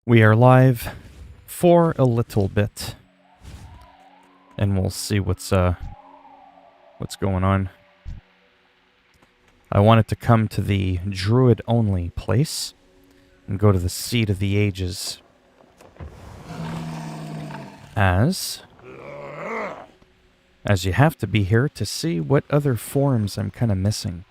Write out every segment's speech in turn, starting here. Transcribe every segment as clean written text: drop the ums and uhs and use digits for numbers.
We are live for a little bit, and we'll see what's going on. I wanted to come to the druid-only place and go to the Seat of the Ages, as you have to be here to see what other forms I'm kind of missing.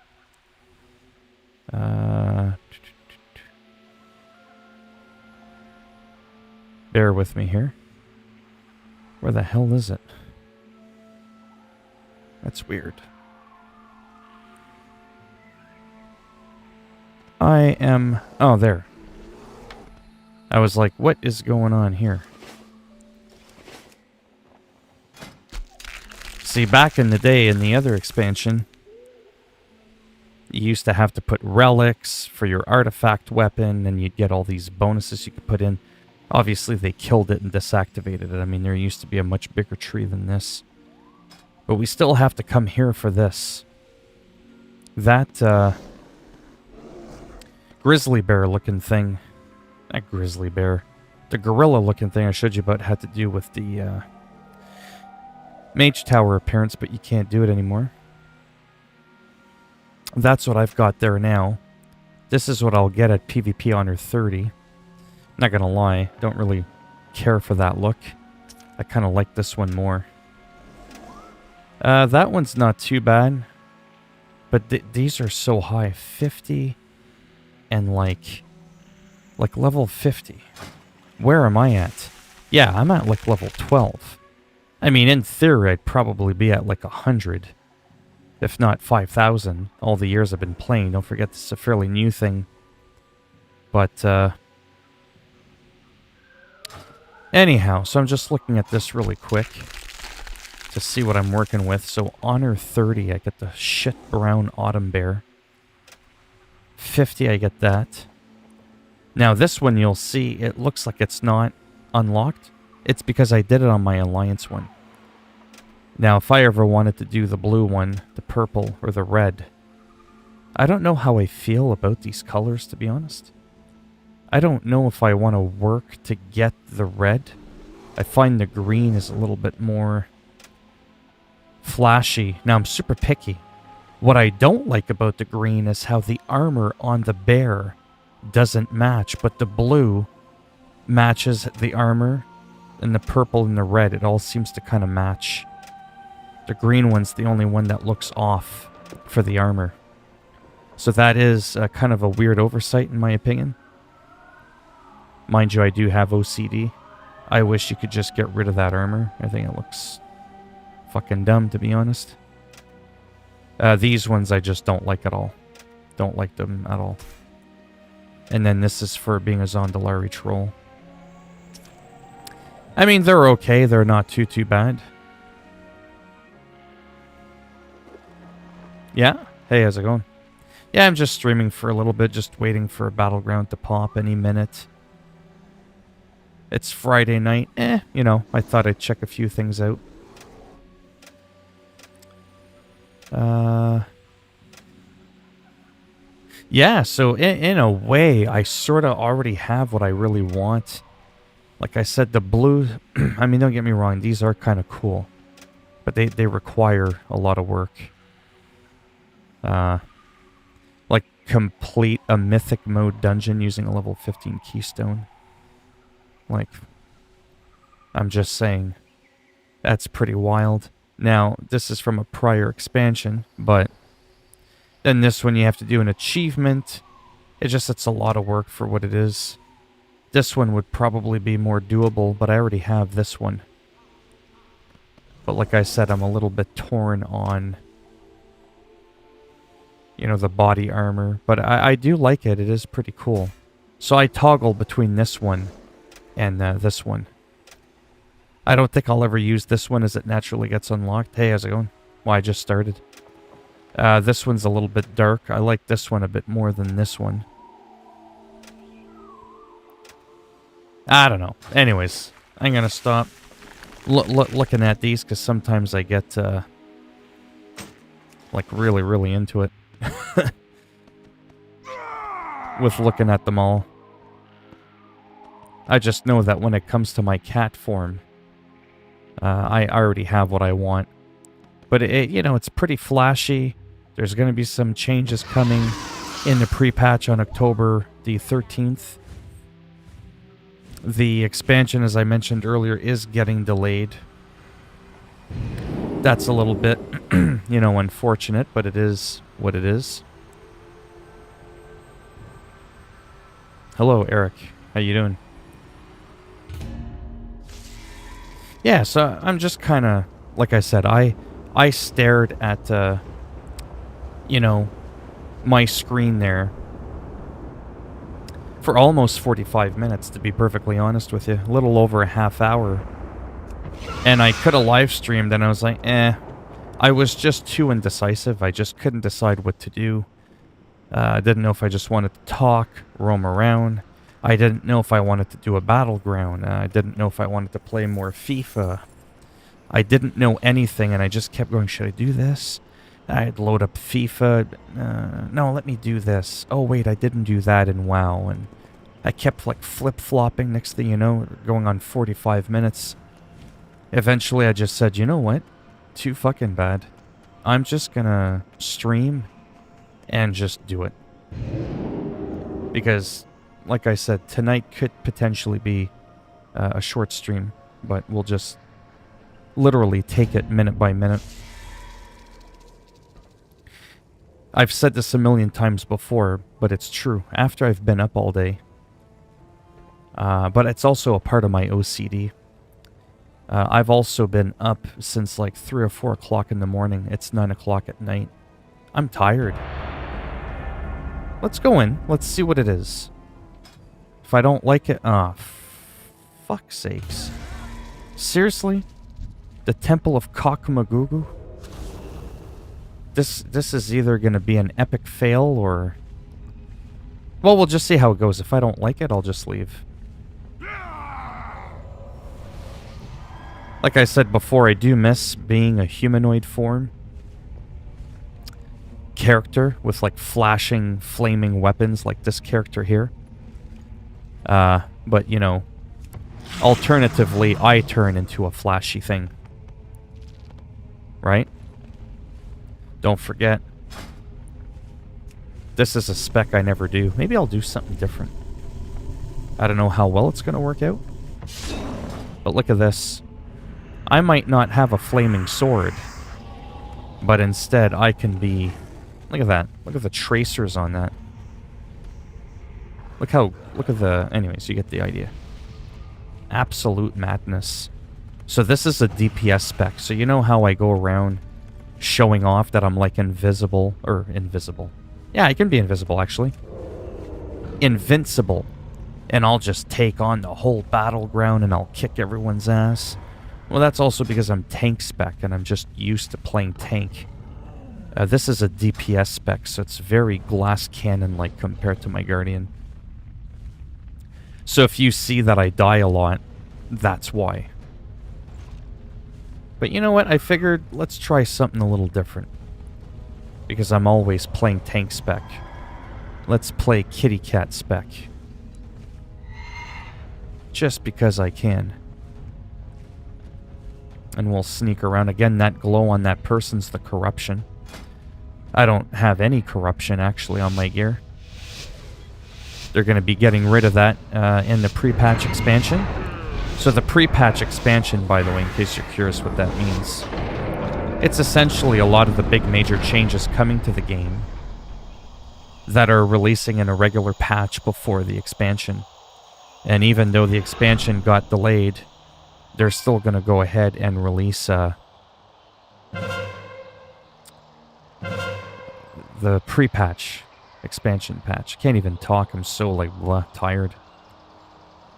Bear with me here. Where the hell is it? That's weird. Oh, there. I was like, what is going on here? See, back in the day, in the other expansion, you used to have to put relics for your artifact weapon, and you'd get all these bonuses you could put in. Obviously, they killed it and deactivated it. I mean, there used to be a much bigger tree than this. But we still have to come here for this. That, grizzly bear-looking thing. Not grizzly bear. The gorilla-looking thing I showed you about had to do with the, Mage Tower appearance, but you can't do it anymore. That's what I've got there now. This is what I'll get at PvP Honor 30. Not gonna lie, don't really care for that look. I kind of like this one more. That one's not too bad. But these are so high. 50 and like level 50. Where am I at? Yeah, I'm at like level 12. I mean, in theory, I'd probably be at like 100. If not 5,000. All the years I've been playing. Don't forget, this is a fairly new thing. But, anyhow, so I'm just looking at this really quick to see what I'm working with. So Honor 30, I get the shit brown autumn bear. 50, I get that. Now this one, you'll see, it looks like it's not unlocked. It's because I did it on my Alliance one. Now, if I ever wanted to do the blue one, the purple, or the red, I don't know how I feel about these colors, to be honest. I don't know if I want to work to get the red. I find the green is a little bit more flashy. Now, I'm super picky. What I don't like about the green is how the armor on the bear doesn't match, but the blue matches the armor, and the purple and the red, it all seems to kind of match. The green one's the only one that looks off for the armor. So that is kind of a weird oversight, in my opinion. Mind you, I do have OCD. I wish you could just get rid of that armor. I think it looks fucking dumb, to be honest. These ones I just don't like at all. Don't like them at all. And then this is for being a Zondalari troll. I mean, they're okay. They're not too bad. Yeah? Hey, how's it going? Yeah, I'm just streaming for a little bit, just waiting for a battleground to pop any minute. It's Friday night. You know, I thought I'd check a few things out. Yeah, so in a way, I sort of already have what I really want. Like I said, the blue, I mean, don't get me wrong, these are kind of cool. But they require a lot of work. Like complete a mythic mode dungeon using a level 15 keystone. Like, I'm just saying, that's pretty wild. Now, this is from a prior expansion, but then this one you have to do an achievement. It's a lot of work for what it is. This one would probably be more doable, but I already have this one. But like I said, I'm a little bit torn on, you know, the body armor. But I do like it. It is pretty cool. So I toggle between this one and this one. I don't think I'll ever use this one as it naturally gets unlocked. Hey, how's it going? Well, I just started. This one's a little bit dark. I like this one a bit more than this one. I don't know. Anyways, I'm going to stop looking at these because sometimes I get like really into it with looking at them all. I just know that when it comes to my cat form, I already have what I want. But it's pretty flashy. There's going to be some changes coming in the pre-patch on October the 13th. The expansion, as I mentioned earlier, is getting delayed. That's a little bit, unfortunate, but it is what it is. Hello, Eric. How you doing? Yeah, so I'm just kind of, like I said, I stared at, my screen there for almost 45 minutes, to be perfectly honest with you. A little over a half hour. And I could have live streamed, and I was like, I was just too indecisive. I just couldn't decide what to do. I didn't know if I just wanted to talk, roam around. I didn't know if I wanted to do a battleground. I didn't know if I wanted to play more FIFA. I didn't know anything, and I just kept going, should I do this? I'd load up FIFA. No, let me do this. Oh, wait, I didn't do that in WoW. And I kept, flip-flopping. Next thing you know, going on 45 minutes. Eventually, I just said, you know what? Too fucking bad. I'm just gonna stream and just do it. Because, like I said, tonight could potentially be a short stream. But we'll just literally take it minute by minute. I've said this a million times before, but it's true. After I've been up all day. But it's also a part of my OCD. I've also been up since 3 or 4 o'clock in the morning. It's 9 o'clock at night. I'm tired. Let's go in. Let's see what it is. If I don't like it... fuck's sakes. Seriously? The Temple of Kakumagugu? This is either going to be an epic fail or... Well, we'll just see how it goes. If I don't like it, I'll just leave. Like I said before, I do miss being a humanoid form. Character with flashing, flaming weapons like this character here. But, alternatively, I turn into a flashy thing. Right? Don't forget. This is a spec I never do. Maybe I'll do something different. I don't know how well it's going to work out. But look at this. I might not have a flaming sword. But instead, I can be... Look at that. Look at the tracers on that. Look at the... Anyways, you get the idea. Absolute madness. So this is a DPS spec. So you know how I go around showing off that I'm invisible, or invisible. Yeah, I can be invisible actually. Invincible. And I'll just take on the whole battleground and I'll kick everyone's ass. Well, that's also because I'm tank spec and I'm just used to playing tank. This is a DPS spec, so it's very glass cannon-like compared to my Guardian. So if you see that I die a lot, that's why. But you know what? I figured let's try something a little different. Because I'm always playing tank spec. Let's play kitty cat spec. Just because I can. And we'll sneak around. Again, that glow on that person's the corruption. I don't have any corruption actually on my gear. They're going to be getting rid of that in the pre-patch expansion. So the pre-patch expansion, by the way, in case you're curious what that means, it's essentially a lot of the big major changes coming to the game that are releasing in a regular patch before the expansion. And even though the expansion got delayed, they're still going to go ahead and release the pre-patch expansion patch. Can't even talk. I'm so tired.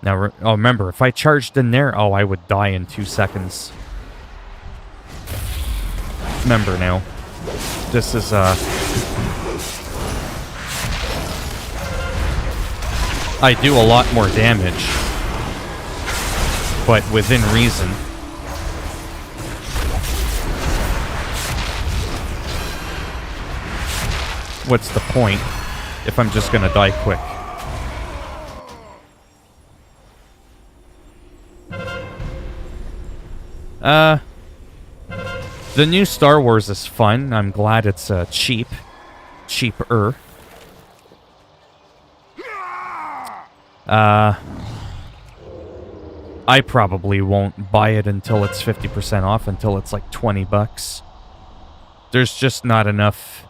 Now, remember, if I charged in there, I would die in 2 seconds. Remember now, this is, I do a lot more damage, but within reason. What's the point if I'm just gonna die quick? The new Star Wars is fun. I'm glad it's cheap. Cheaper. I probably won't buy it until it's 50% off, until it's like 20 bucks. There's just not enough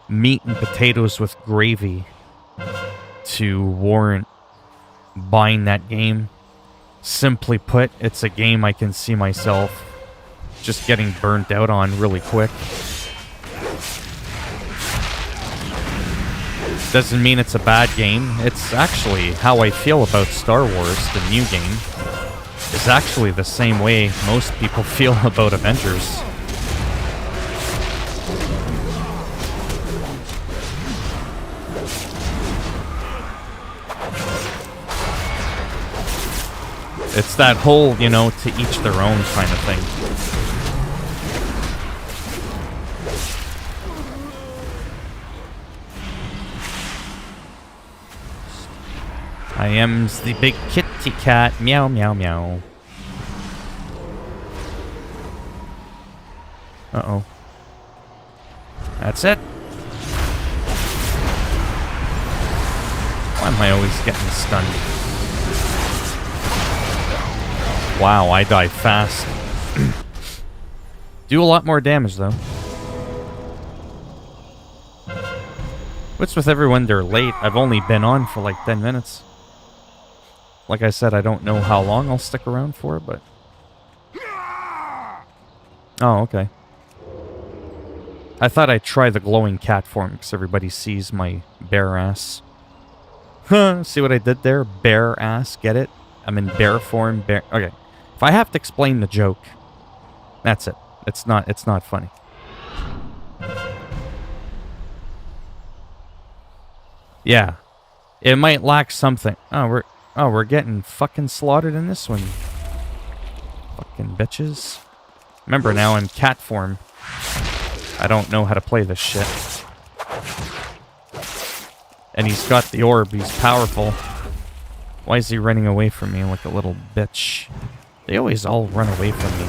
meat and potatoes with gravy to warrant buying that game. Simply put, it's a game I can see myself just getting burnt out on really quick. Doesn't mean it's a bad game. It's actually how I feel about Star Wars, the new game. Is actually the same way most people feel about Avengers. It's that whole, you know, to each their own kind of thing. I am's the big kitty cat. Meow, meow, meow. Uh-oh. That's it. Why am I always getting stunned? Wow, I die fast. Do a lot more damage, though. What's with everyone? They're late. I've only been on for like 10 minutes. Like I said, I don't know how long I'll stick around for, but... Oh, okay. I thought I'd try the glowing cat form, because everybody sees my bare ass. Huh, see what I did there? Bare ass, get it? I'm in bear form, bear... Okay. If I have to explain the joke, that's it. It's not funny. Yeah. It might lack something. Oh, we're getting fucking slaughtered in this one. Fucking bitches. Remember, now I'm cat form. I don't know how to play this shit. And he's got the orb. He's powerful. Why is he running away from me like a little bitch? They always all run away from me.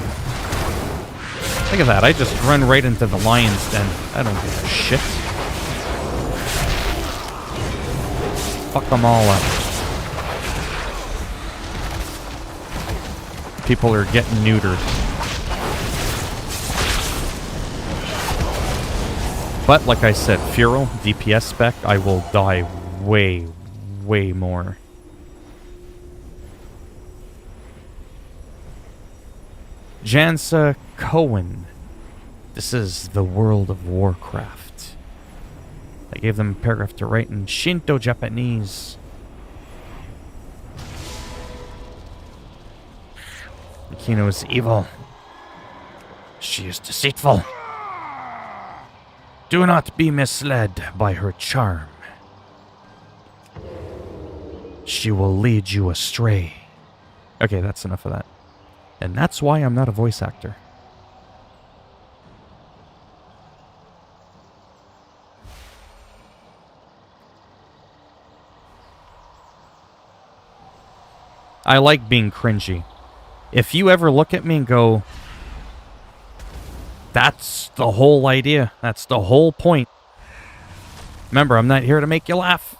Look at that. I just run right into the lion's den. I don't give a shit. Fuck them all up. People are getting neutered. But, like I said, Furo, DPS spec, I will die way, way more. Jansa Cohen. This is the World of Warcraft. I gave them a paragraph to write in Shinto Japanese. Mikino is evil. She is deceitful. Do not be misled by her charm. She will lead you astray. Okay, that's enough of that. And that's why I'm not a voice actor. I like being cringy. If you ever look at me and go, that's the whole idea. That's the whole point. Remember, I'm not here to make you laugh.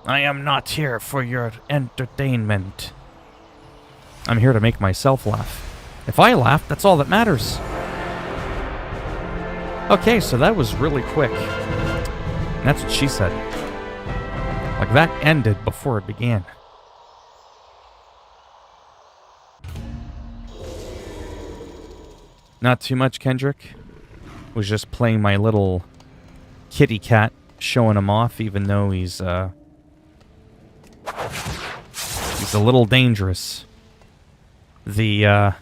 I am not here for your entertainment. I'm here to make myself laugh. If I laugh, that's all that matters. Okay, so that was really quick. And that's what she said. Like, that ended before it began. Not too much, Kendrick. Was just playing my little kitty cat, showing him off, even though he's a little dangerous. The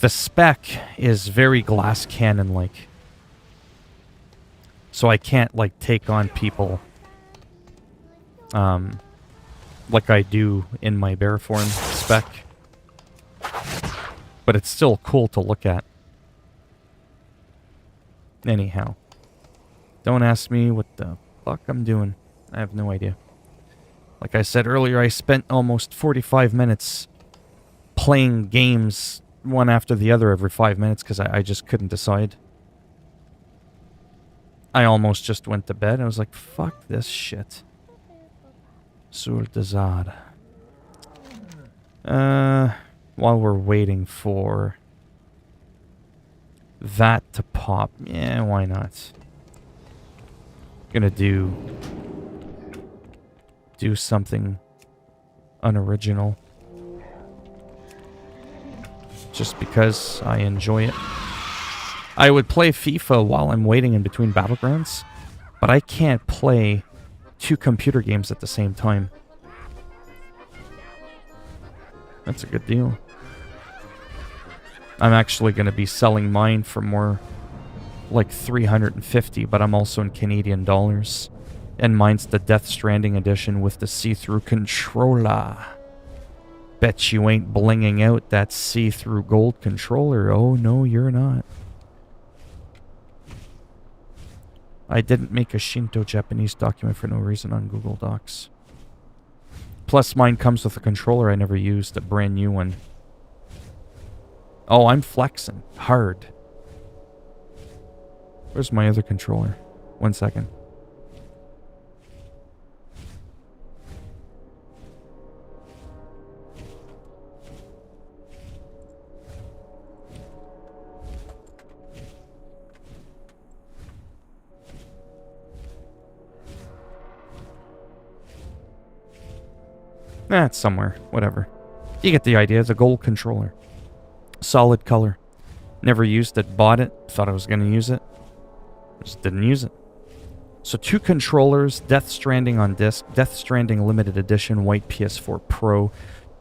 spec is very glass cannon-like. So I can't, like, take on people like I do in my bear form spec. But it's still cool to look at. Anyhow. Don't ask me what the fuck I'm doing. I have no idea. Like I said earlier, I spent almost 45 minutes playing games one after the other every 5 minutes because I just couldn't decide. I almost just went to bed. I was like, fuck this shit. Sur Desad. While we're waiting for that to pop. Yeah, why not? Gonna do something unoriginal. Just because I enjoy it. I would play FIFA while I'm waiting in between battlegrounds, but I can't play 2 computer games at the same time. That's a good deal. I'm actually going to be selling mine for more like 350, but I'm also in Canadian dollars. And mine's the Death Stranding edition with the see-through controller. Bet you ain't blinging out that see-through gold controller. Oh, no, you're not. I didn't make a Shinto Japanese document for no reason on Google Docs. Plus, mine comes with a controller I never used, a brand new one. Oh, I'm flexing. Hard. Where's my other controller? 1 second. It's somewhere. Whatever. You get the idea. It's a gold controller. Solid color. Never used it. Bought it. Thought I was going to use it. Just didn't use it. So 2 controllers. Death Stranding on disc. Death Stranding limited edition. White PS4 Pro.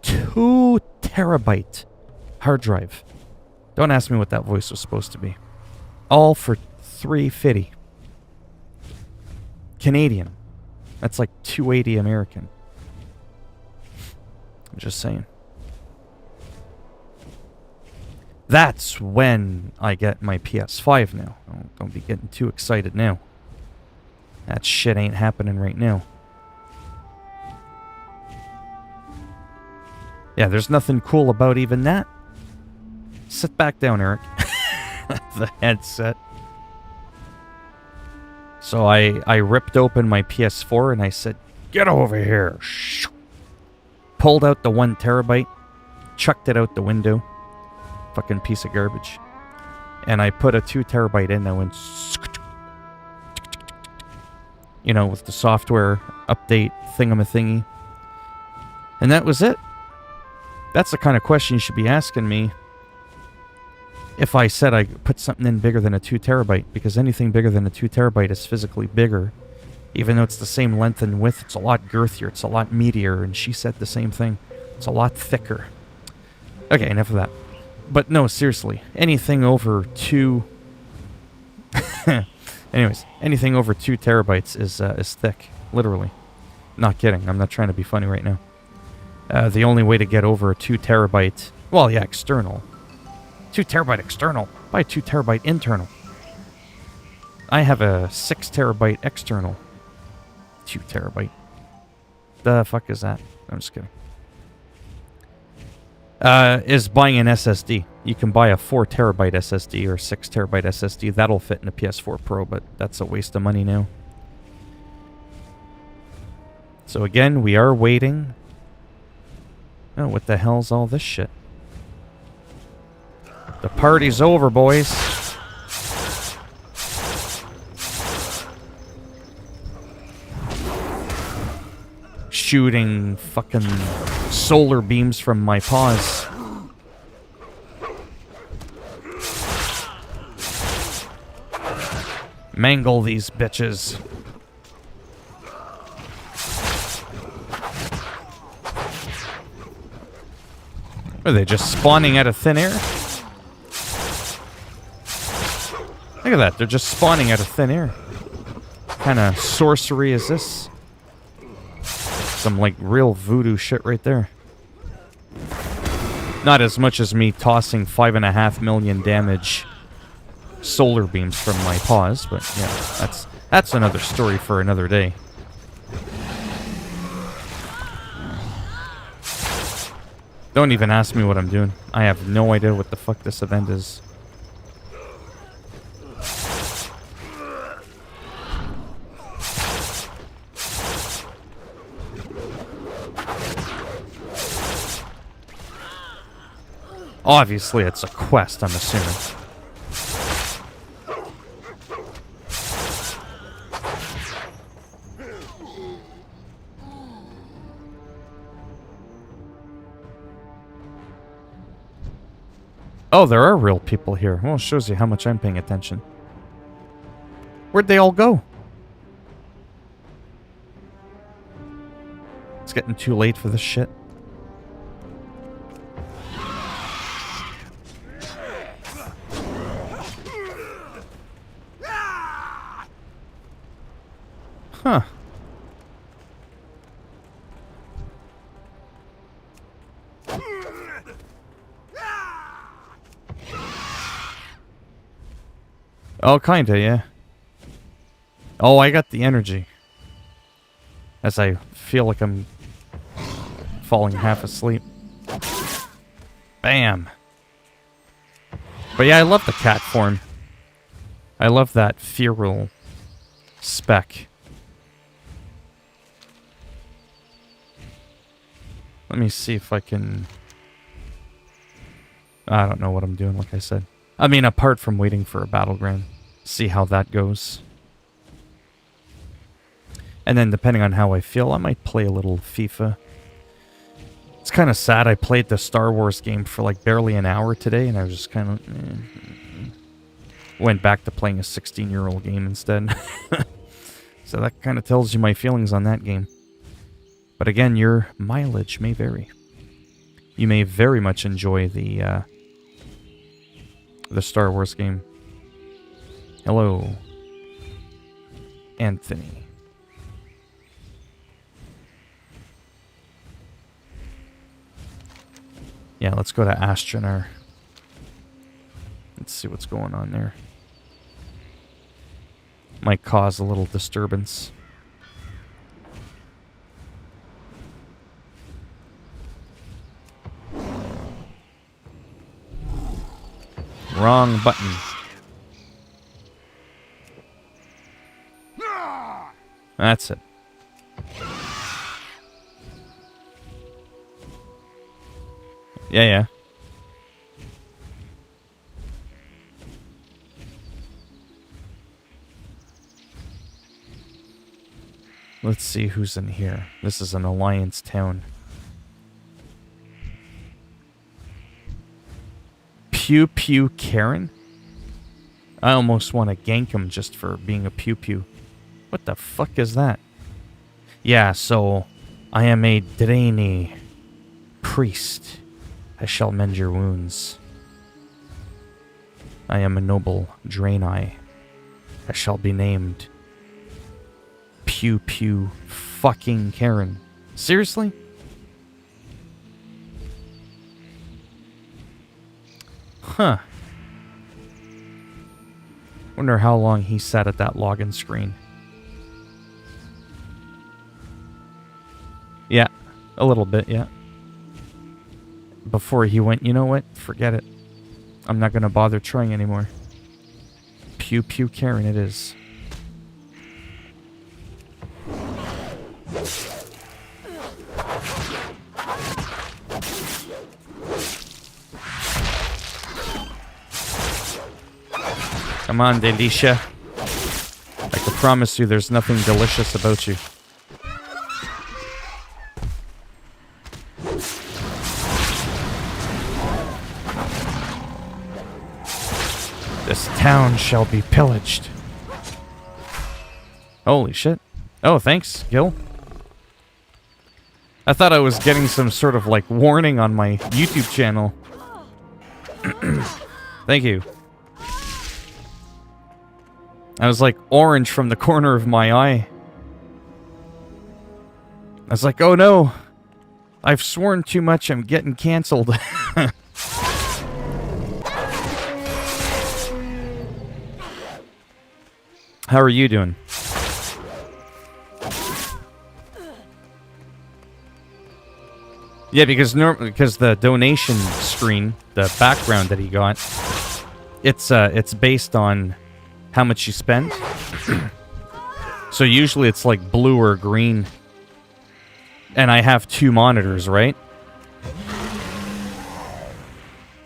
2 terabyte hard drive. Don't ask me what that voice was supposed to be. All for $350. Canadian. That's like $280 American. I'm just saying. That's when I get my PS5 now. Don't be getting too excited now. That shit ain't happening right now. Yeah, there's nothing cool about even that. Sit back down, Eric. The headset. So I ripped open my PS4 and I said, "Get over here." Pulled out the 1 terabyte, chucked it out the window. Fucking piece of garbage. And I put a 2 terabyte in. I went, you know, with the software update thingamathingy. And that was it. That's the kind of question you should be asking me if I said I put something in bigger than a 2 terabyte, because anything bigger than a 2 terabyte is physically bigger. Even though it's the same length and width, it's a lot girthier, it's a lot meatier, and she said the same thing. It's a lot thicker. Okay, enough of that. But no, seriously, anything over 2... Anyways, anything over 2 terabytes is thick, literally. Not kidding, I'm not trying to be funny right now. The only way to get over a 2 terabyte... Well, yeah, external. 2 terabyte external. Buy a 2 terabyte internal. I have a 6 terabyte external. 2 terabyte. The fuck is that? I'm just kidding. Is buying an SSD. You can buy a 4 terabyte SSD or 6 terabyte SSD. That'll fit in a PS4 Pro, but that's a waste of money now. So again, we are waiting. Oh, what the hell's all this shit? The party's over, boys. Shooting fucking solar beams from my paws. Mangle these bitches. Are they just spawning out of thin air? Look at that, they're just spawning out of thin air. What kind of sorcery is this? Some, like, real voodoo shit right there. Not as much as me tossing 5.5 million damage solar beams from my paws, but yeah, that's another story for another day. Don't even ask me what I'm doing. I have no idea what the fuck this event is. Obviously, it's a quest, I'm assuming. Oh, there are real people here. Well, it shows you how much I'm paying attention. Where'd they all go? It's getting too late for this shit. Huh. Oh, kinda, yeah. Oh, I got the energy. As I feel like I'm falling half asleep. Bam! But yeah, I love the cat form. I love that feral spec. Let me see if I can... I don't know what I'm doing, like I said. I mean, apart from waiting for a battleground. See how that goes. And then, depending on how I feel, I might play a little FIFA. It's kind of sad. I played the Star Wars game for like barely an hour today, and I was just kind of... Went back to playing a 16-year-old game instead. So that kind of tells you my feelings on that game. But again, your mileage may vary. You may very much enjoy the Star Wars game. Hello, Anthony. Yeah, let's go to Astronar. Let's see what's going on there. Might cause a little disturbance. Wrong button. That's it. Yeah. Let's see who's in here. This is an Alliance town. Pew Pew Karen? I almost want to gank him just for being a pew pew. What the fuck is that? Yeah, so I am a Draini priest. I shall mend your wounds. I am a noble Draenei. I shall be named Pew Pew fucking Karen. Seriously? Huh. Wonder how long he sat at that login screen. Yeah, a little bit, yeah. Before he went, you know what? Forget it. I'm not going to bother trying anymore. Pew Pew Karen it is. Come on, Delicia. I can promise you there's nothing delicious about you. This town shall be pillaged. Holy shit. Oh, thanks, Gil. I thought I was getting some sort of, like, warning on my YouTube channel. Thank you. I was like orange from the corner of my eye. I was like, oh no. I've sworn too much, I'm getting cancelled. How are you doing? Yeah, because the donation screen, the background that he got, it's based on how much you spend. So usually it's like blue or green. And I have 2 monitors, right?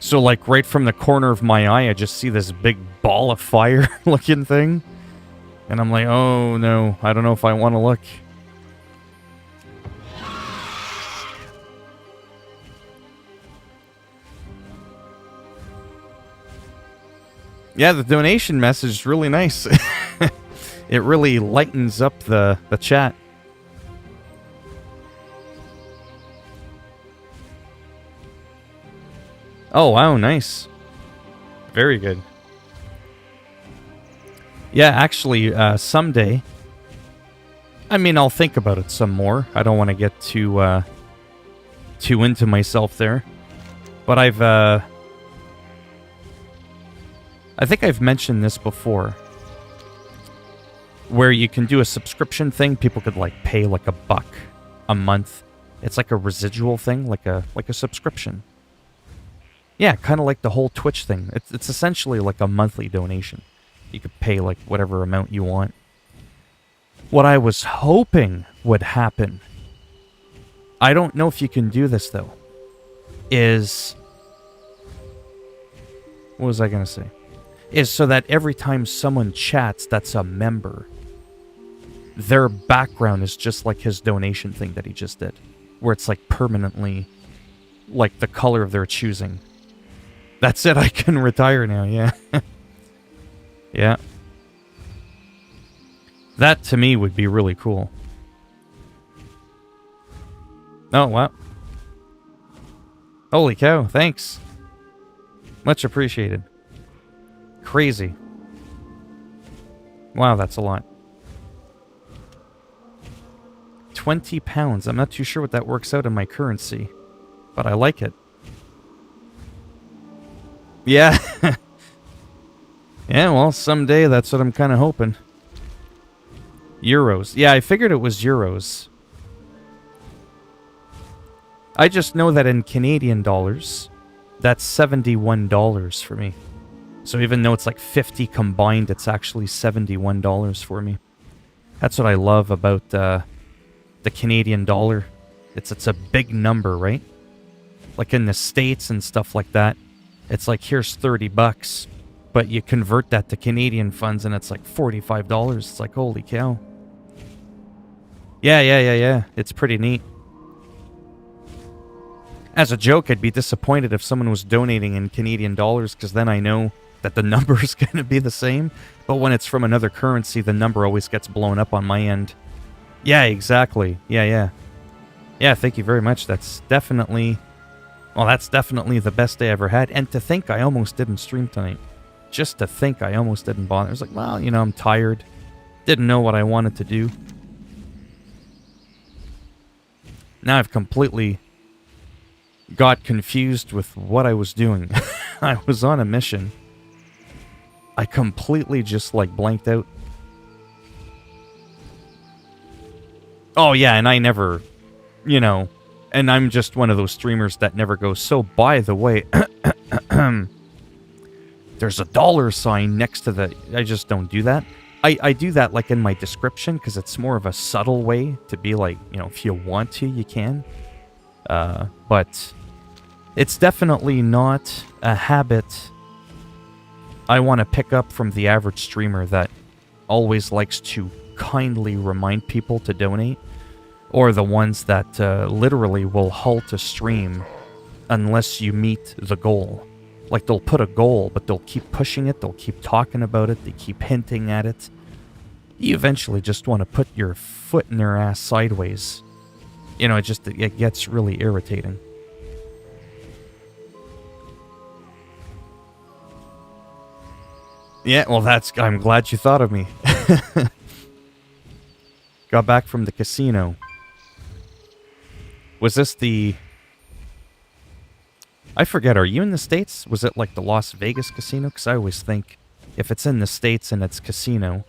So like right from the corner of my eye, I just see this big ball of fire looking thing. And I'm like, oh no, I don't know if I want to look. Yeah, the donation message is really nice. It really lightens up the chat. Oh, wow, nice. Very good. Yeah, actually, someday... I mean, I'll think about it some more. I don't want to get too into myself there. But I think I've mentioned this before. Where you can do a subscription thing. People could, like, pay, like, $1 a month. It's like a residual thing, like a subscription. Yeah, kind of like the whole Twitch thing. It's essentially like a monthly donation. You could pay like whatever amount you want. What I was hoping would happen, I don't know if you can do this though, is... What was I going to say? Is so that every time someone chats that's a member, their background is just like his donation thing that he just did. Where it's like permanently like the color of their choosing. That's it, I can retire now, yeah. Yeah. That, to me, would be really cool. Oh, wow. Holy cow, thanks. Much appreciated. Crazy. Wow, that's a lot. 20 pounds. I'm not too sure what that works out in my currency. But I like it. Yeah. Yeah, well, someday that's what I'm kind of hoping. Euros. Yeah, I figured it was euros. I just know that in Canadian dollars, that's $71 for me. So even though it's like 50 combined, it's actually $71 for me. That's what I love about the Canadian dollar. It's a big number, right? Like in the States and stuff like that. It's like, here's $30, but you convert that to Canadian funds and it's like $45. It's like, holy cow. Yeah. It's pretty neat. As a joke, I'd be disappointed if someone was donating in Canadian dollars, because then I know that the number is going to be the same. But when it's from another currency, the number always gets blown up on my end. Yeah, exactly. Yeah. Yeah, thank you very much. That's definitely... Well, that's definitely the best day I ever had. And to think I almost didn't stream tonight. Just to think I almost didn't bother. I was like, well, you know, I'm tired. Didn't know what I wanted to do. Now I've completely got confused with what I was doing. I was on a mission. I completely just, like, blanked out. Oh, yeah, and I never, you know... And I'm just one of those streamers that never goes, so by the way, there's a $ next to the... I just don't do that. I do that like in my description, because it's more of a subtle way to be like, you know, if you want to, you can. But it's definitely not a habit I want to pick up from the average streamer that always likes to kindly remind people to donate. Or the ones that literally will halt a stream unless you meet the goal. Like, they'll put a goal, but they'll keep pushing it, they'll keep talking about it, they keep hinting at it. You eventually just want to put your foot in their ass sideways. You know, it gets really irritating. Yeah, well, I'm glad you thought of me. Got back from the casino. Was this the... I forget, are you in the States? Was it like the Las Vegas casino? Because I always think if it's in the States and it's casino,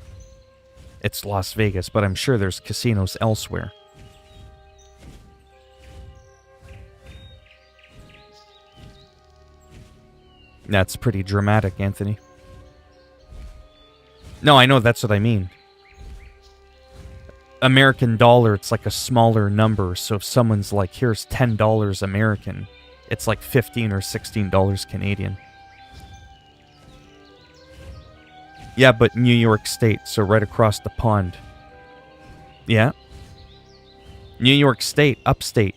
it's Las Vegas, but I'm sure there's casinos elsewhere. That's pretty dramatic, Anthony. No, I know that's what I mean. American dollar, it's like a smaller number. So if someone's like, here's $10 American, it's like $15 or $16 Canadian. Yeah, but New York State, so right across the pond. Yeah. New York State, upstate.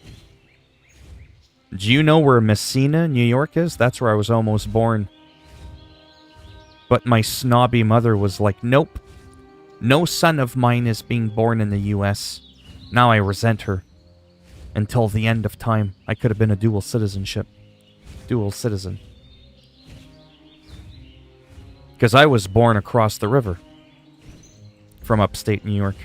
Do you know where Messina, New York is? That's where I was almost born. But my snobby mother was like, nope. No son of mine is being born in the US. Now I resent her. Until the end of time. I could have been a dual citizenship. Dual citizen. Because I was born across the river. From upstate New York.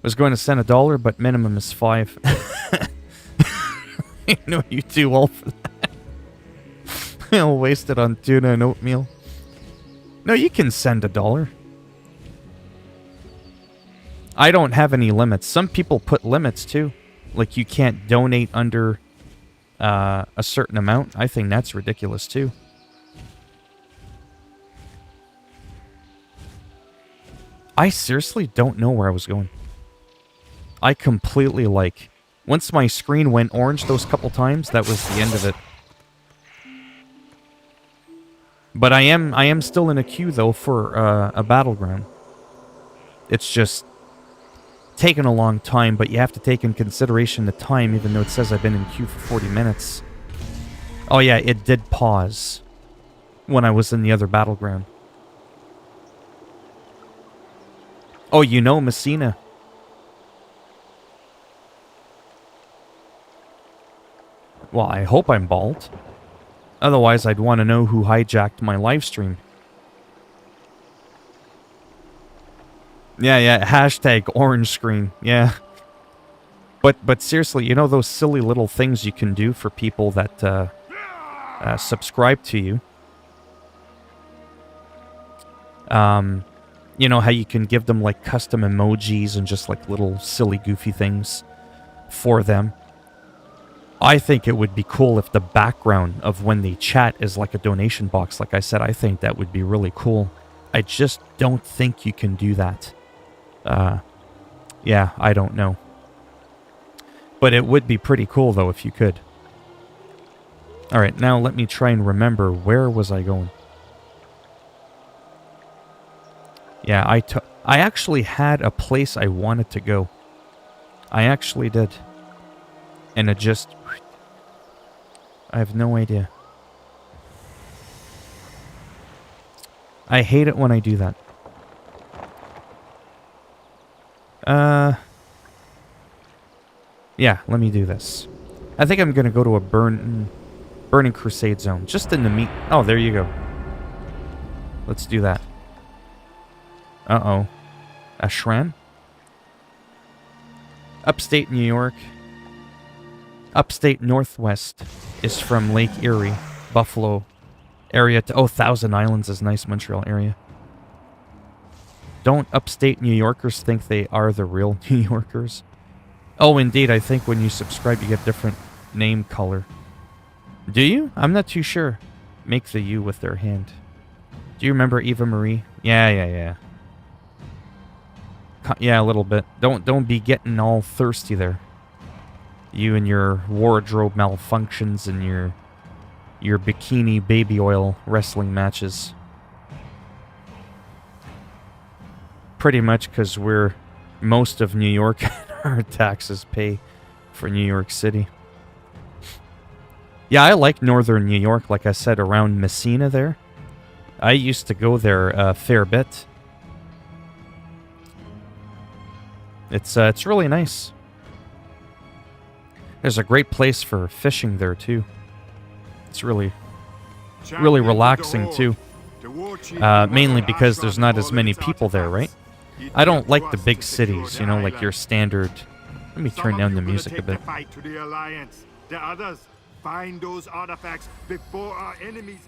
Was going to send $1, but minimum is $5. I know you do well for that. I'll waste it on tuna and oatmeal. No, you can send $1. I don't have any limits. Some people put limits too. Like you can't donate under a certain amount. I think that's ridiculous too. I seriously don't know where I was going. I completely like... Once my screen went orange those couple times, that was the end of it. But I am still in a queue though for a battleground. It's just taken a long time, but you have to take in consideration the time, even though it says I've been in queue for 40 minutes. Oh yeah, it did pause when I was in the other battleground. Oh, you know Messina. Well, I hope I'm bald. Otherwise, I'd want to know who hijacked my live stream. Yeah, hashtag orange screen, yeah. But seriously, you know those silly little things you can do for people that subscribe to you? You know how you can give them like custom emojis and just like little silly goofy things for them? I think it would be cool if the background of when they chat is like a donation box. Like I said, I think that would be really cool. I just don't think you can do that. Yeah, I don't know. But it would be pretty cool, though, if you could. Alright, now let me try and remember. Where was I going? Yeah, I actually had a place I wanted to go. I actually did. And it just... I have no idea. I hate it when I do that. Yeah, let me do this. I think I'm gonna go to a burning crusade zone. Just in the meat... Oh, there you go. Let's do that. Uh-oh. Ashran? Upstate New York. Upstate Northwest is from Lake Erie, Buffalo area to... Oh, Thousand Islands is nice, Montreal area. Don't upstate New Yorkers think they are the real New Yorkers? Oh, indeed, I think when you subscribe you get different name color. Do you? I'm not too sure. Make the U with their hand. Do you remember Eva Marie? Yeah. Yeah, a little bit. Don't be getting all thirsty there. You and your wardrobe malfunctions and your bikini baby oil wrestling matches. Pretty much because we're most of New York and our taxes pay for New York City. Yeah, I like northern New York, like I said, around Messina there. I used to go there a fair bit. It's really nice. There's a great place for fishing there too. It's really relaxing too. Mainly because there's not as many people there, right? I don't like the big cities, you know, like your standard... Let me turn down the music a bit. The others find those artifacts before our enemies.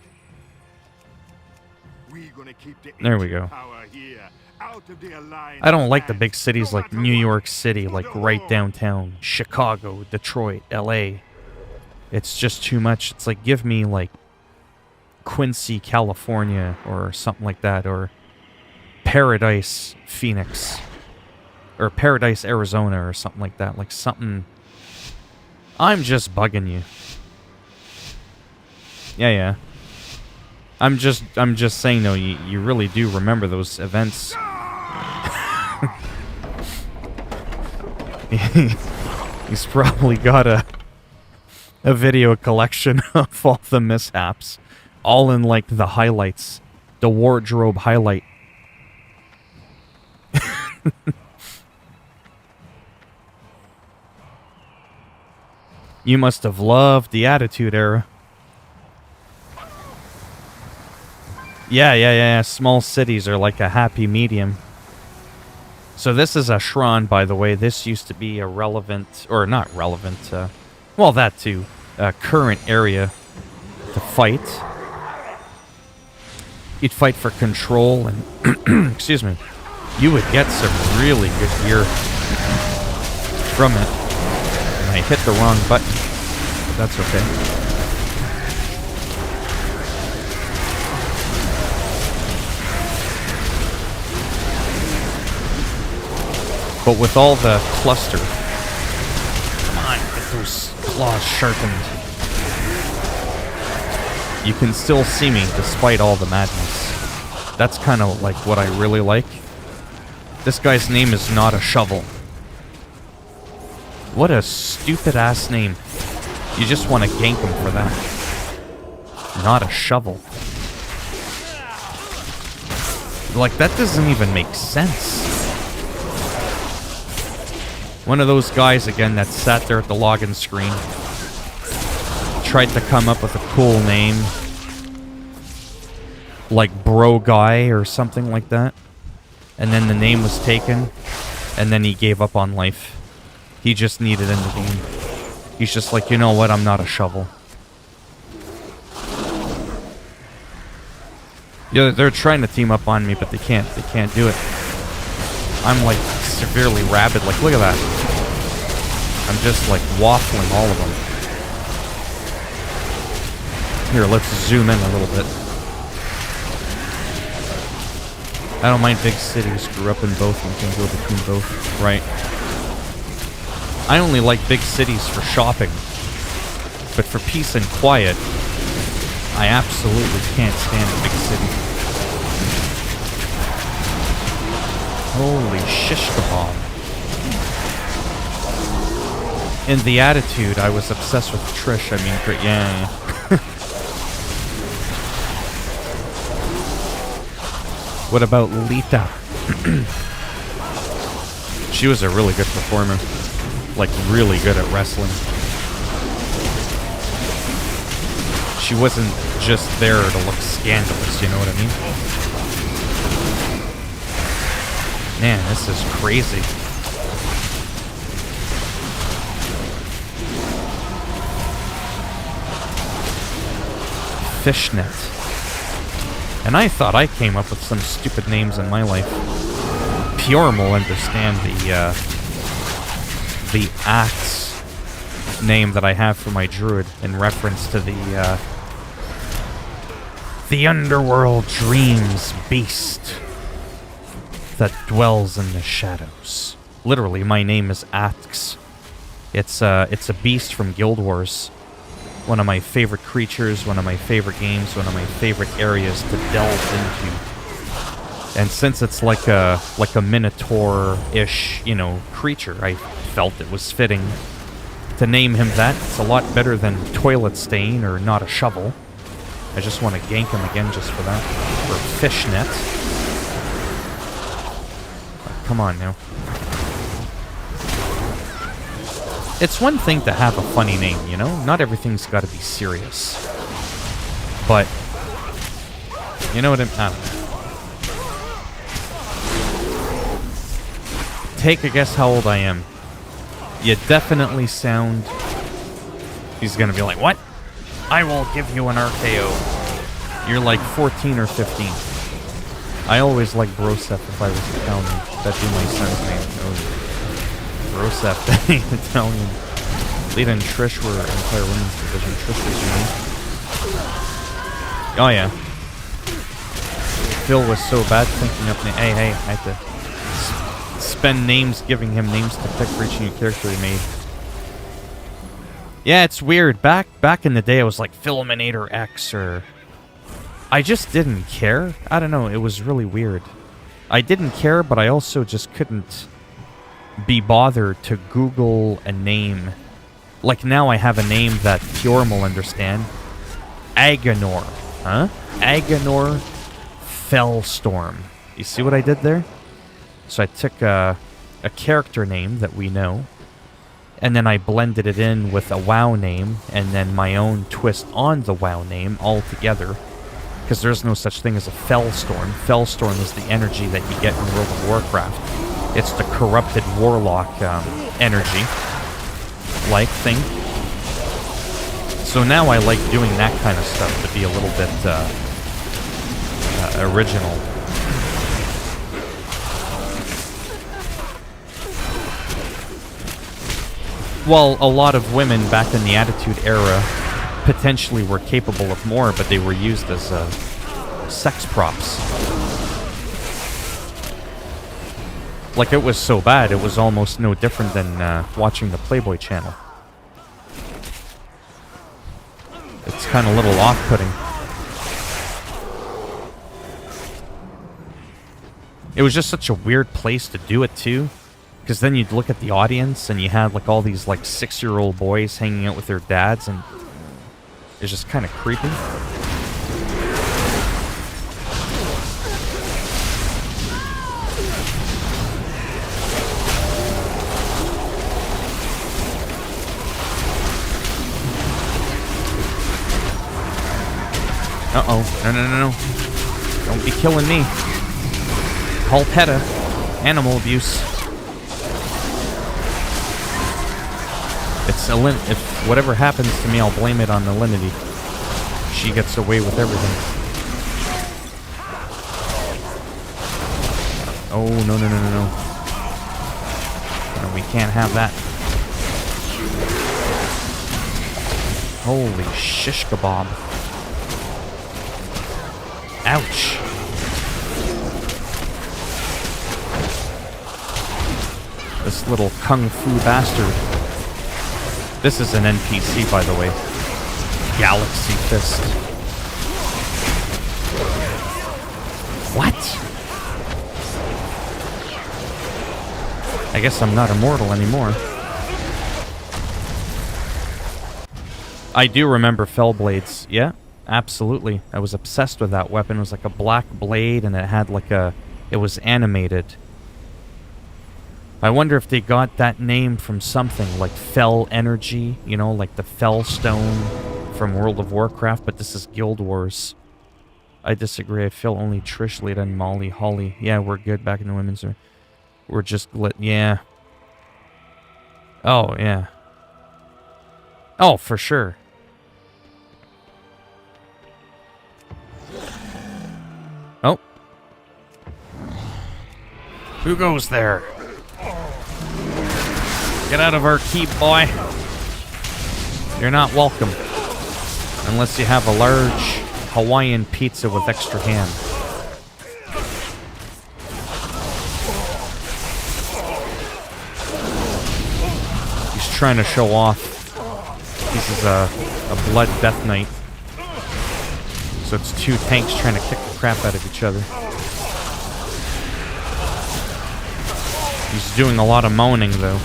We're gonna keep the there we go. Power here, out of the alliance. I don't like the big cities like New York City, like right downtown. Chicago, Detroit, LA. It's just too much. It's like, give me, like, Quincy, California, or something like that, or Paradise, Phoenix, or Paradise, Arizona, or something like that. Like, something... I'm just bugging you. Yeah. I'm just saying, though, you really do remember those events. He's probably got a video collection of all the mishaps. All in, like, the highlights. The wardrobe highlight. You must have loved the Attitude Era. Yeah. Small cities are like a happy medium. So this is a Shran, by the way. This used to be a relevant, or not relevant, well, that too, current area to fight. You'd fight for control, and, excuse me, you would get some really good gear from it. And I hit the wrong button, but that's okay. But with all the cluster, come on, get those claws sharpened. You can still see me despite all the madness. That's kind of like what I really like. This guy's name is Not a Shovel. What a stupid ass name. You just want to gank him for that. Not a Shovel. Like, that doesn't even make sense. One of those guys, again, that sat there at the login screen. Tried to come up with a cool name. Like Bro Guy or something like that. And then the name was taken. And then he gave up on life. He just needed in the game. He's just like, you know what, I'm not a shovel. Yeah, they're trying to team up on me, but they can't. They can't do it. I'm like severely rabid. Like, look at that. I'm just like waffling all of them. Here, let's zoom in a little bit. I don't mind big cities. Grew up in both and can go between both. Right. I only like big cities for shopping. But for peace and quiet, I absolutely can't stand a big city. Holy shish kebab. In the Attitude, I was obsessed with Trish. I mean, yeah. What about Lita? She was a really good performer. Like, really good at wrestling. She wasn't just there to look scandalous, you know what I mean? Man, this is crazy. Fishnet. And I thought I came up with some stupid names in my life. Pjorm will understand the axe name that I have for my druid in reference to the underworld dreams beast that dwells in the shadows. Literally, my name is Axe. It's a beast from Guild Wars. One of my favorite creatures, one of my favorite games, one of my favorite areas to delve into. And since it's like a Minotaur-ish, you know, creature, I felt it was fitting to name him that. It's a lot better than Toilet Stain or Not a Shovel. I just want to gank him again just for that. Or Fishnet. Oh, come on now. It's one thing to have a funny name, you know? Not everything's got to be serious. But, you know what I don't know. Take a guess how old I am. You definitely sound... He's gonna be like, what? I will give you an RKO. You're like 14 or 15. I always like Broseph if I was Italian. That'd be my son's name. Broseph, that ain't Italian. Lita and Trish were entire women's division. Trish was unique. Oh yeah. Phil was so bad thinking up names. Hey, I had to spend names giving him names to pick for each new character he made. Yeah, it's weird. Back in the day, I was like Philminator X, or I just didn't care. I don't know. It was really weird. I didn't care, but I also just couldn't be bothered to Google a name. Like now, I have a name that Fjorm will understand. Aganor, huh? Aganor Fellstorm. You see what I did there? So I took a character name that we know, and then I blended it in with a WoW name, and then my own twist on the WoW name all together. Because there's no such thing as a Fellstorm. Fellstorm is the energy that you get in World of Warcraft. It's the corrupted warlock energy-like thing. So now I like doing that kind of stuff to be a little bit original. Well, a lot of women back in the Attitude Era potentially were capable of more, but they were used as sex props. Like, it was so bad, it was almost no different than watching the Playboy channel. It's kind of a little off-putting. It was just such a weird place to do it, too. Because then you'd look at the audience, and you had, like, all these, like, 6-year-old boys hanging out with their dads, and it's just kind of creepy. Uh-oh. No. Don't be killing me. Call PETA. Animal abuse. It's if whatever happens to me, I'll blame it on Alinity. She gets away with everything. Oh, no. No, we can't have that. Holy shish kebab. Ouch. This little kung fu bastard. This is an NPC, by the way. Galaxy Fist. What? I guess I'm not immortal anymore. I do remember Fellblades. Yeah, absolutely. I was obsessed with that weapon. It was like a black blade, and it had like a... It was animated. I wonder if they got that name from something like Fell Energy, you know, like the Fell Stone from World of Warcraft, but this is Guild Wars. I disagree. I feel only Trish, Lita, and Molly, Holly. Yeah, we're good back in the women's. We're just yeah. Oh, yeah. Oh, for sure. Oh. Who goes there? Get out of our keep, boy. You're not welcome. Unless you have a large Hawaiian pizza with extra ham. He's trying to show off. This is a blood death knight. So it's two tanks trying to kick the crap out of each other. He's doing a lot of moaning, though.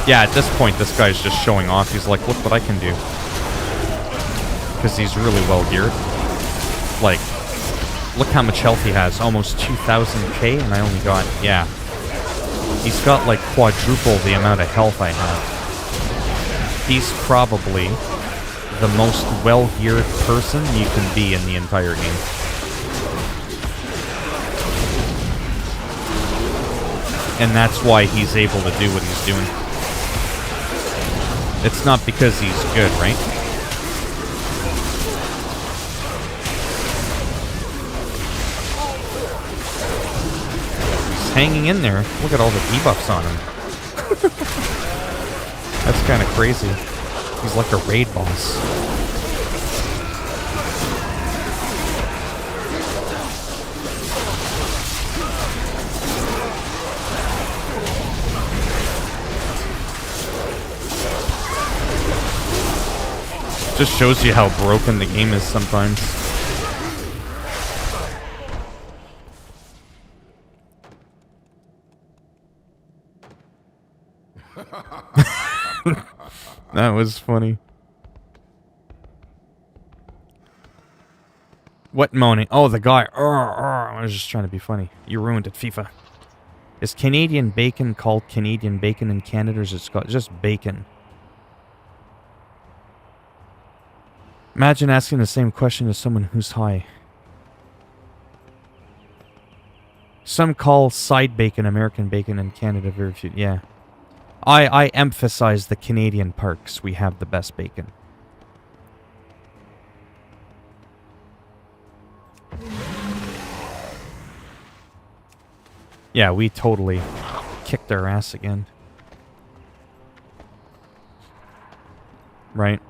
Yeah, at this point, this guy's just showing off. He's like, look what I can do. Because he's really well geared. Like, look how much health he has. Almost 2,000k, and I only got, yeah. He's got, like, quadruple the amount of health I have. He's probably the most well-geared person you can be in the entire game. And that's why he's able to do what he's doing. It's not because he's good, right? hanging in there. Look at all the debuffs on him. That's kind of crazy. He's like a raid boss. Just shows you how broken the game is sometimes. That was funny. What moaning? Oh, the guy. I was just trying to be funny. You ruined it, FIFA. Is Canadian bacon called Canadian bacon in Canada, or is it just bacon? Imagine asking the same question to someone who's high. Some call side bacon American bacon in Canada, very few. Yeah. I emphasize the Canadian parks. We have the best bacon. Yeah, we totally kicked our ass again. Right.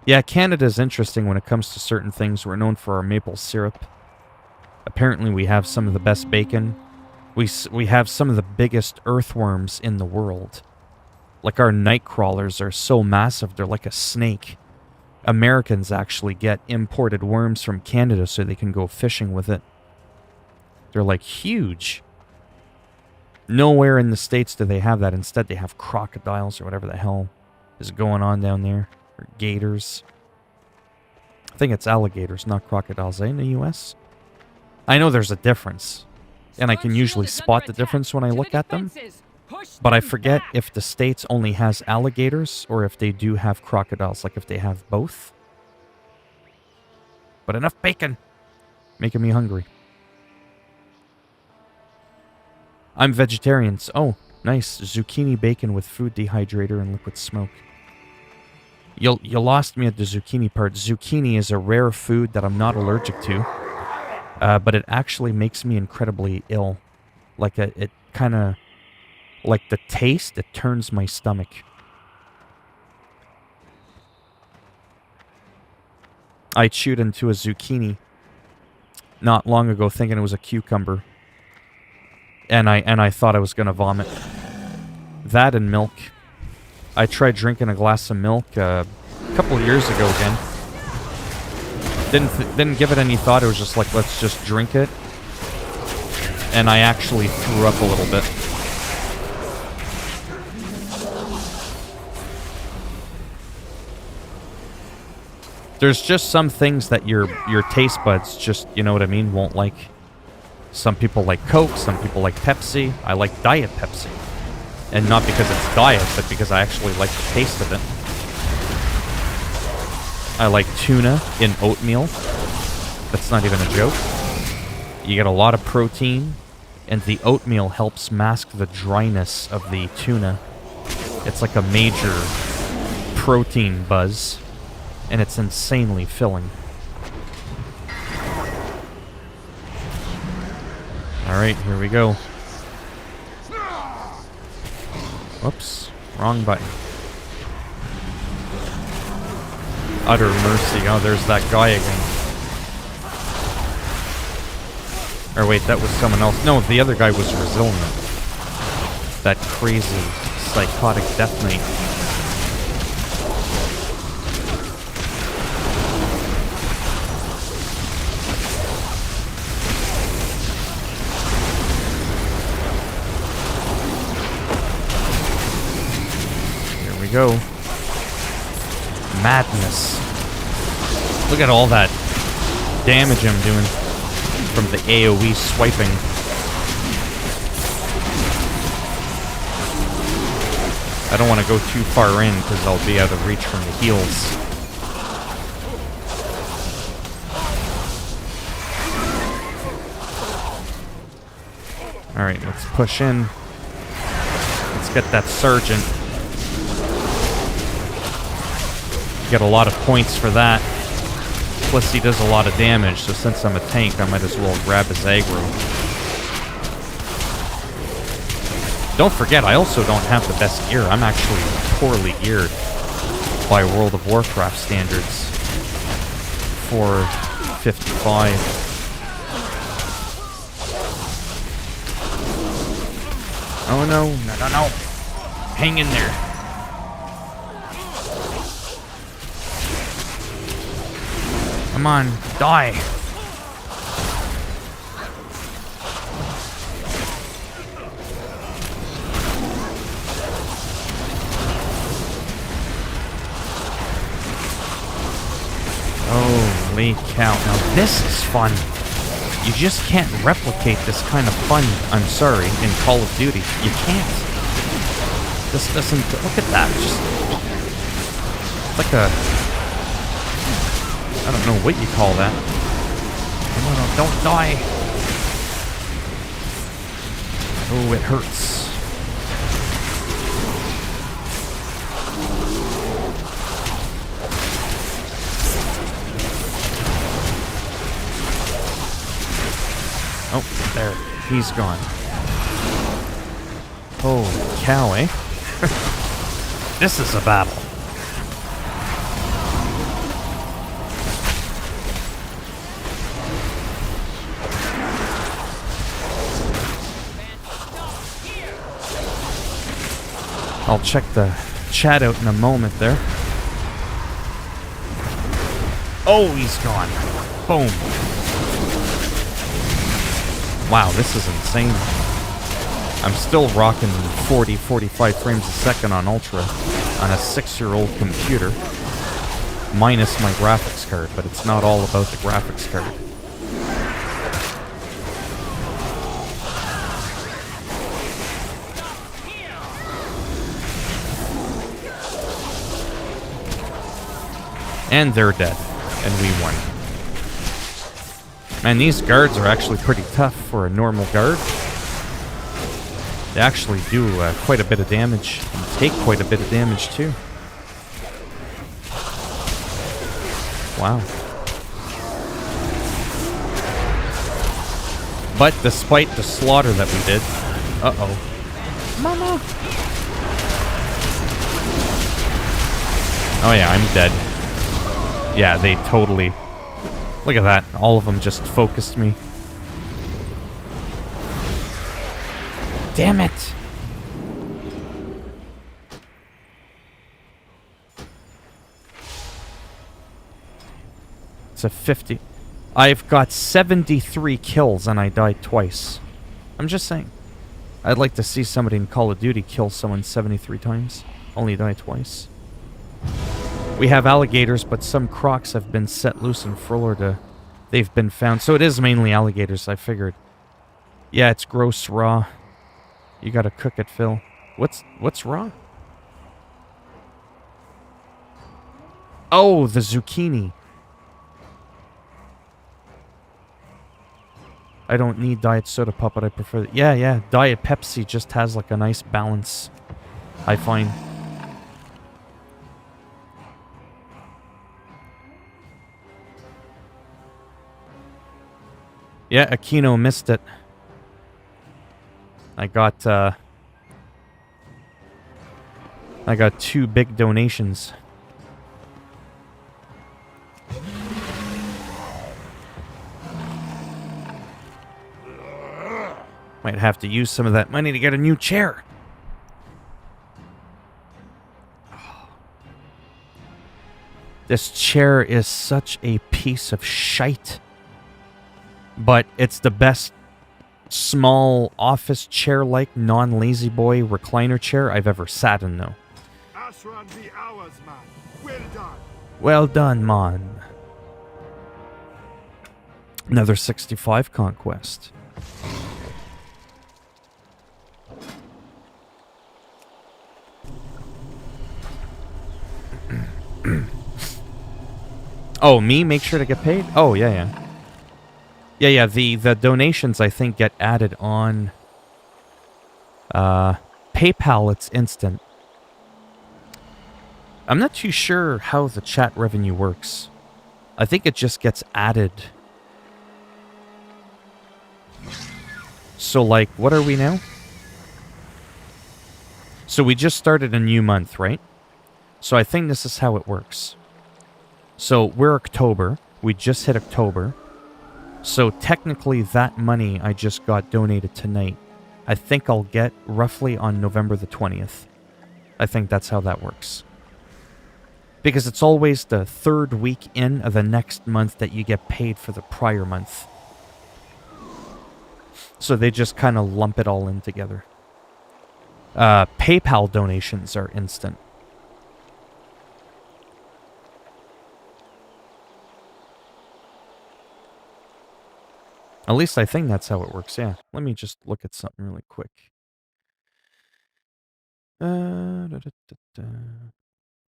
Yeah, Canada's interesting when it comes to certain things. We're known for our maple syrup. Apparently we have some of the best bacon. We have some of the biggest earthworms in the world. Like our night crawlers are so massive, they're like a snake. Americans actually get imported worms from Canada so they can go fishing with it. They're like huge. Nowhere in the States do they have that. Instead, they have crocodiles or whatever the hell is going on down there. Or gators. I think it's alligators, not crocodiles, in the US. I know there's a difference. And I can usually spot the difference when I look at them. But I forget if the States only has alligators or if they do have crocodiles, like if they have both. But enough bacon. Making me hungry. I'm vegetarian. Oh, nice. Zucchini bacon with food dehydrator and liquid smoke. You lost me at the zucchini part. Zucchini is a rare food that I'm not allergic to. But it actually makes me incredibly ill. Like, it kind of... Like, the taste, it turns my stomach. I chewed into a zucchini not long ago thinking it was a cucumber. And I thought I was going to vomit. That and milk. I tried drinking a glass of milk a couple of years ago again. Didn't give it any thought. It was just like, let's just drink it. And I actually threw up a little bit. There's just some things that your taste buds just, you know what I mean, won't like. Some people like Coke, some people like Pepsi. I like Diet Pepsi. And not because it's diet, but because I actually like the taste of it. I like tuna in oatmeal. That's not even a joke. You get a lot of protein, and the oatmeal helps mask the dryness of the tuna. It's like a major protein buzz, and it's insanely filling. Alright, here we go. Whoops, wrong button. Utter mercy. Oh, there's that guy again. Or wait, that was someone else. No, the other guy was resilient. That crazy, psychotic Death Knight. Here we go. Madness. Look at all that damage I'm doing from the AoE swiping. I don't want to go too far in because I'll be out of reach from the heals. Alright, let's push in. Let's get that Sergeant. Get a lot of points for that. Plus, he does a lot of damage, so since I'm a tank, I might as well grab his aggro. Don't forget, I also don't have the best gear. I'm actually poorly geared by World of Warcraft standards for 55. Oh no, no. Hang in there. Come on, die. Holy cow. Now this is fun. You just can't replicate this kind of fun, I'm sorry, in Call of Duty. You can't. This doesn't... Look at that. It's like a... I don't know what you call that. No, don't die. Oh, it hurts. Oh, there. He's gone. Holy cow, eh? This is a battle. I'll check the chat out in a moment there. Oh, he's gone. Boom. Wow, this is insane. I'm still rocking 40, 45 frames a second on Ultra on a 6-year-old computer. Minus my graphics card, but it's not all about the graphics card. And they're dead. And we won. Man, these guards are actually pretty tough for a normal guard. They actually do quite a bit of damage. And take quite a bit of damage, too. Wow. But despite the slaughter that we did... Uh-oh. Mama! Oh yeah, I'm dead. Yeah, they totally... Look at that. All of them just focused me. Damn it! It's a 50. I've got 73 kills and I died twice. I'm just saying. I'd like to see somebody in Call of Duty kill someone 73 times. Only die twice. We have alligators, but some crocs have been set loose in Florida. They've been found. So it is mainly alligators, I figured. Yeah, it's gross raw. You gotta cook it, Phil. What's raw? Oh, the zucchini. I don't need Diet Soda Pop, but I prefer... Yeah. Diet Pepsi just has like a nice balance, I find. Yeah, Aquino missed it. I got 2 big donations. Might have to use some of that money to get a new chair. This chair is such a piece of shite. But it's the best small office chair-like non-lazy boy recliner chair I've ever sat in, though. Ashran be ours, man. Well done. Well done, man. Another 65 conquest. Oh, me? Make sure to get paid? Oh, yeah. Yeah, the donations, I think, get added on PayPal. It's instant. I'm not too sure how the chat revenue works. I think it just gets added. So, like, what are we now? So we just started a new month, right? So I think this is how it works. So we're October. We just hit October. So technically that money I just got donated tonight, I think I'll get roughly on November the 20th. I think that's how that works. Because it's always the third week in of the next month that you get paid for the prior month. So they just kind of lump it all in together. PayPal donations are instant. At least I think that's how it works, yeah. Let me just look at something really quick.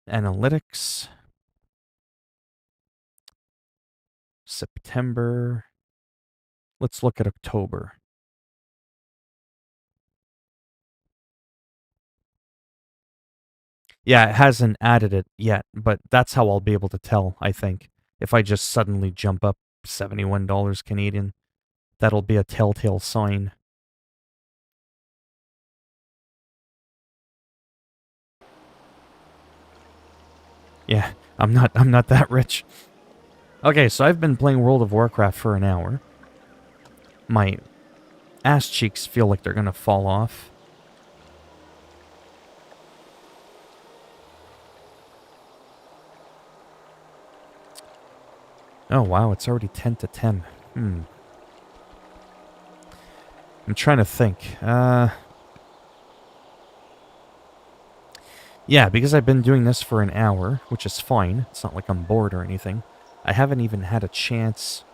Analytics. September. Let's look at October. Yeah, it hasn't added it yet, but that's how I'll be able to tell, I think. If I just suddenly jump up $71 Canadian, that'll be a telltale sign. Yeah, I'm not that rich. Okay, so I've been playing World of Warcraft for an hour. My ass cheeks feel like they're gonna fall off. Oh wow, it's already 10 to 10. I'm trying to think. Yeah, because I've been doing this for an hour, which is fine. It's not like I'm bored or anything. I haven't even had a chance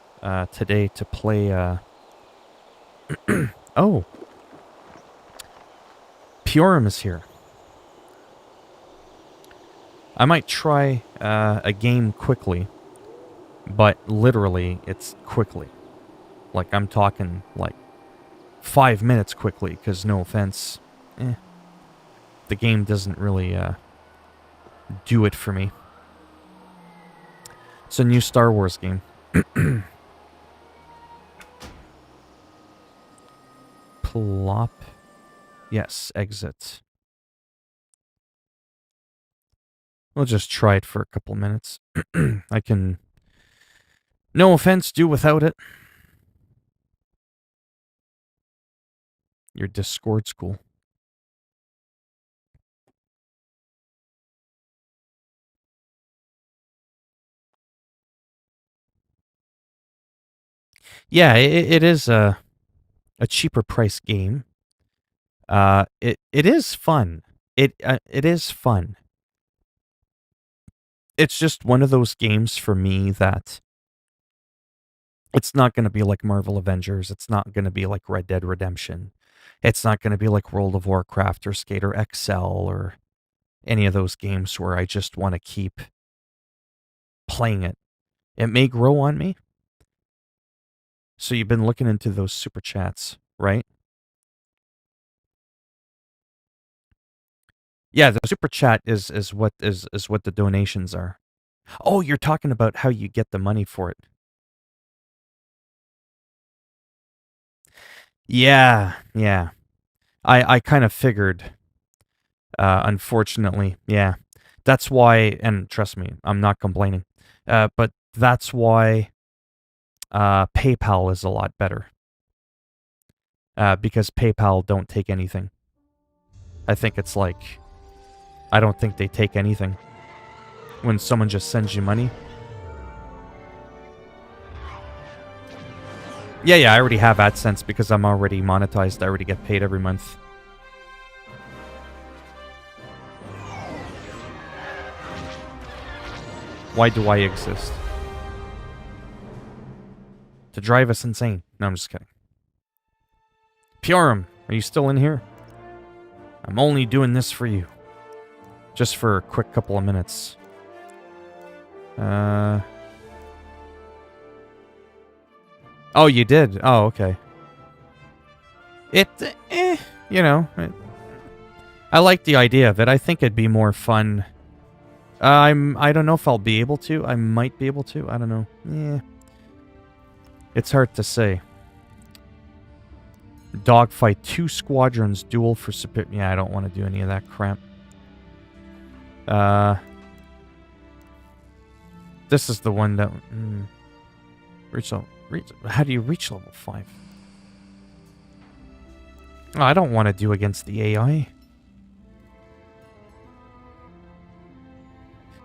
today to play... Oh! Purim is here. I might try a game quickly, but literally, it's quickly. Like, I'm talking, like, 5 minutes quickly, because no offense, the game doesn't really do it for me. It's a new Star Wars game. Plop. Yes, exit. We'll just try it for a couple minutes. I can, no offense, do without it. Your Discord's cool. Yeah, it is a cheaper price game. It is fun. It is fun. It's just one of those games for me that it's not going to be like Marvel Avengers. It's not going to be like Red Dead Redemption. It's not going to be like World of Warcraft or Skater XL or any of those games where I just want to keep playing it. It may grow on me. So you've been looking into those super chats, right? Yeah, the super chat is what the donations are. Oh, you're talking about how you get the money for it. Yeah. I kind of figured. Unfortunately, yeah. That's why, and trust me, I'm not complaining. But that's why PayPal is a lot better. Because PayPal don't take anything. I think it's like, I don't think they take anything. When someone just sends you money. Yeah, I already have AdSense because I'm already monetized. I already get paid every month. Why do I exist? To drive us insane. No, I'm just kidding. Purim, are you still in here? I'm only doing this for you. Just for a quick couple of minutes. Oh, you did? Oh, okay. You know, I like the idea of it. I think it'd be more fun I don't know if I'll be able to. I might be able to. I don't know. Yeah. It's hard to say. Dogfight, 2 squadrons, duel for superior. Yeah, I don't want to do any of that crap. This is the one that... how do you reach level 5? Oh, I don't want to do against the AI.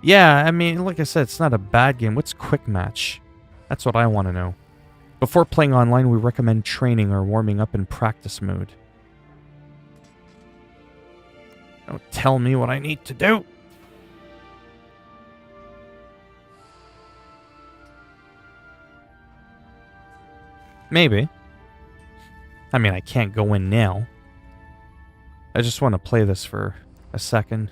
Yeah, I mean, like I said, it's not a bad game. What's quick match? That's what I want to know. Before playing online, we recommend training or warming up in practice mode. Don't tell me what I need to do. Maybe. I mean, I can't go in now. I just want to play this for a second.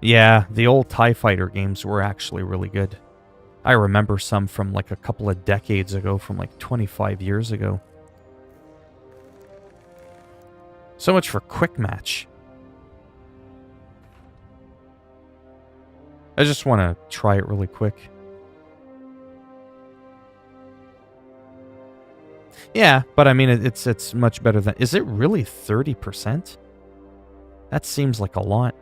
Yeah, the old TIE Fighter games were actually really good. I remember some from like a couple of decades ago, from like 25 years ago. So much for quick match. I just want to try it really quick. Yeah, but I mean, it's much better than... Is it really 30%? That seems like a lot.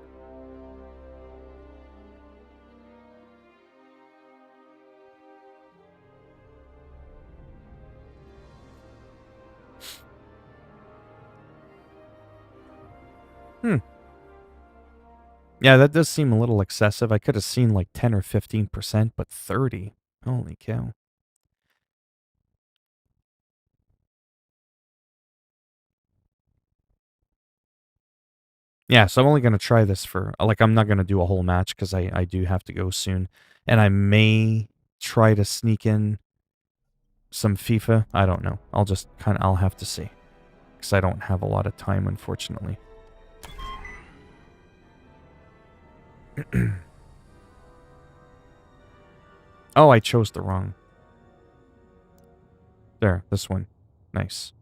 Yeah, that does seem a little excessive. I could have seen like 10 or 15%, but 30? Holy cow. Yeah, so I'm only going to try this for... Like, I'm not going to do a whole match because I do have to go soon. And I may try to sneak in some FIFA. I don't know. I'll have to see. Because I don't have a lot of time, unfortunately. Oh, I chose the wrong. There, this one. Nice.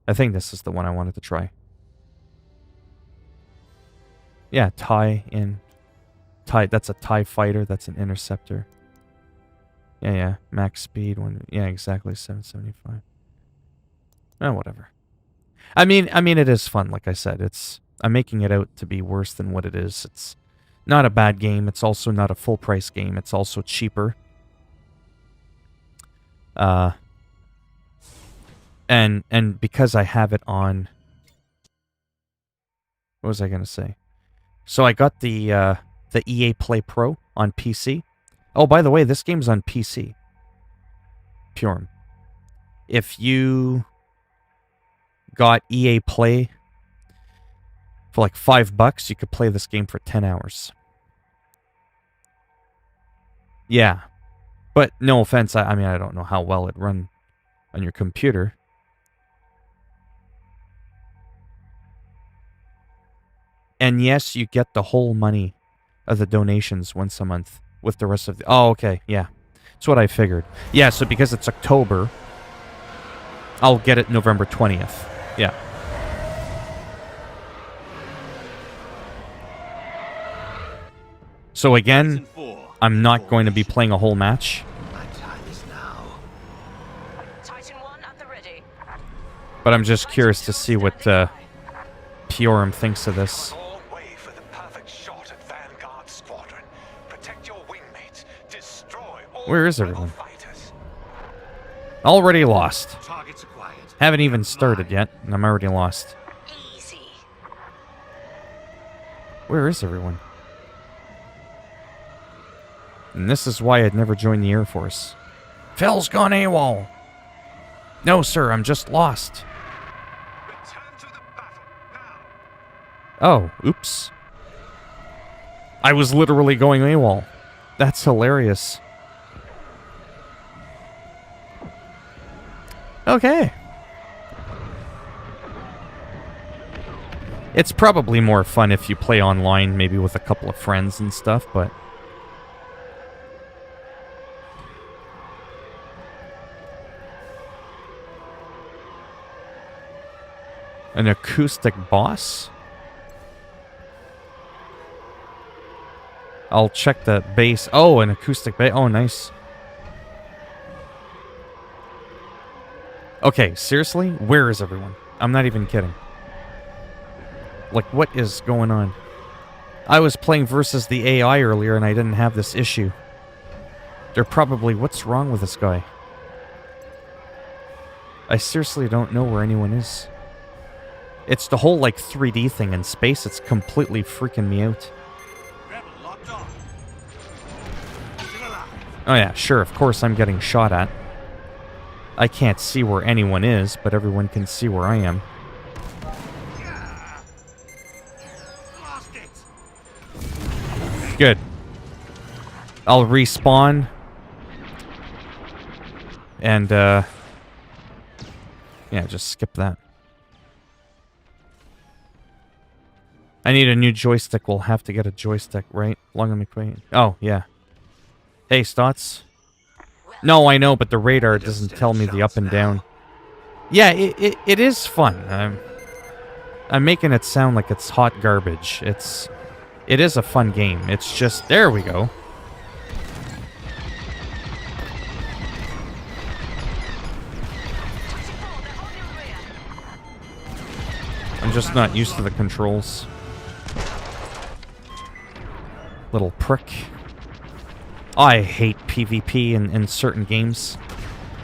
I think this is the one I wanted to try. Yeah, TIE in... TIE, that's a TIE fighter, that's an interceptor. Yeah, max speed, yeah, exactly, 775. Oh, whatever. I mean, it is fun, like I said. I'm making it out to be worse than what it is. It's not a bad game. It's also not a full-price game. It's also cheaper. And because I have it on... What was I going to say? So I got the EA Play Pro on PC. Oh, by the way, this game's on PC. Purim. If you got EA Play for like $5, you could play this game for 10 hours. Yeah. But no offense, I mean, I don't know how well it run on your computer. And yes, you get the whole money of the donations once a month with the rest of the... Oh, okay, yeah. That's what I figured. Yeah, so because it's October, I'll get it November 20th. Yeah. So again, I'm not going to be playing a whole match. But I'm just curious to see what Purim thinks of this. Where is everyone? Already lost. Haven't even started yet, and I'm already lost. Where is everyone? And this is why I'd never join the Air Force. Phil's gone AWOL. No, sir, I'm just lost. Oh, oops. I was literally going AWOL. That's hilarious. Okay. It's probably more fun if you play online, maybe with a couple of friends and stuff, but... An acoustic boss? I'll check the bass. Oh, an acoustic bass. Oh, nice. Okay, seriously? Where is everyone? I'm not even kidding. Like, what is going on? I was playing versus the AI earlier and I didn't have this issue. They're probably, what's wrong with this guy? I seriously don't know where anyone is. It's the whole, like, 3D thing in space. It's completely freaking me out. Oh yeah, sure, of course I'm getting shot at. I can't see where anyone is, but everyone can see where I am. Good. I'll respawn. And, yeah, just skip that. I need a new joystick. We'll have to get a joystick, right? Long on McQueen. Oh, yeah. Hey, Stotts. No, I know, but the radar doesn't tell me the up and down. Yeah, it is fun. I'm making it sound like it's hot garbage. It is a fun game. It's just... There we go. I'm just not used to the controls. Little prick. I hate PvP in certain games.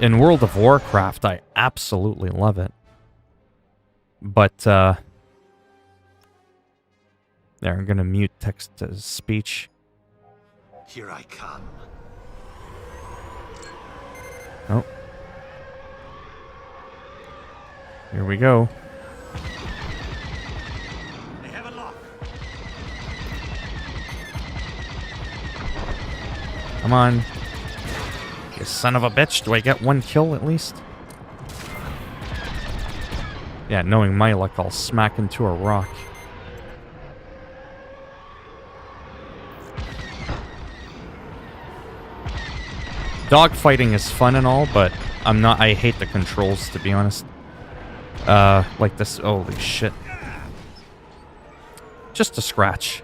In World of Warcraft, I absolutely love it. But, there, I'm gonna mute text to speech. Here I come. Oh. Here we go. They have a lock. Come on. You son of a bitch. Do I get one kill at least? Yeah, knowing my luck, I'll smack into a rock. Dogfighting is fun and all, but I hate the controls, to be honest. Like this, holy shit. Just a scratch.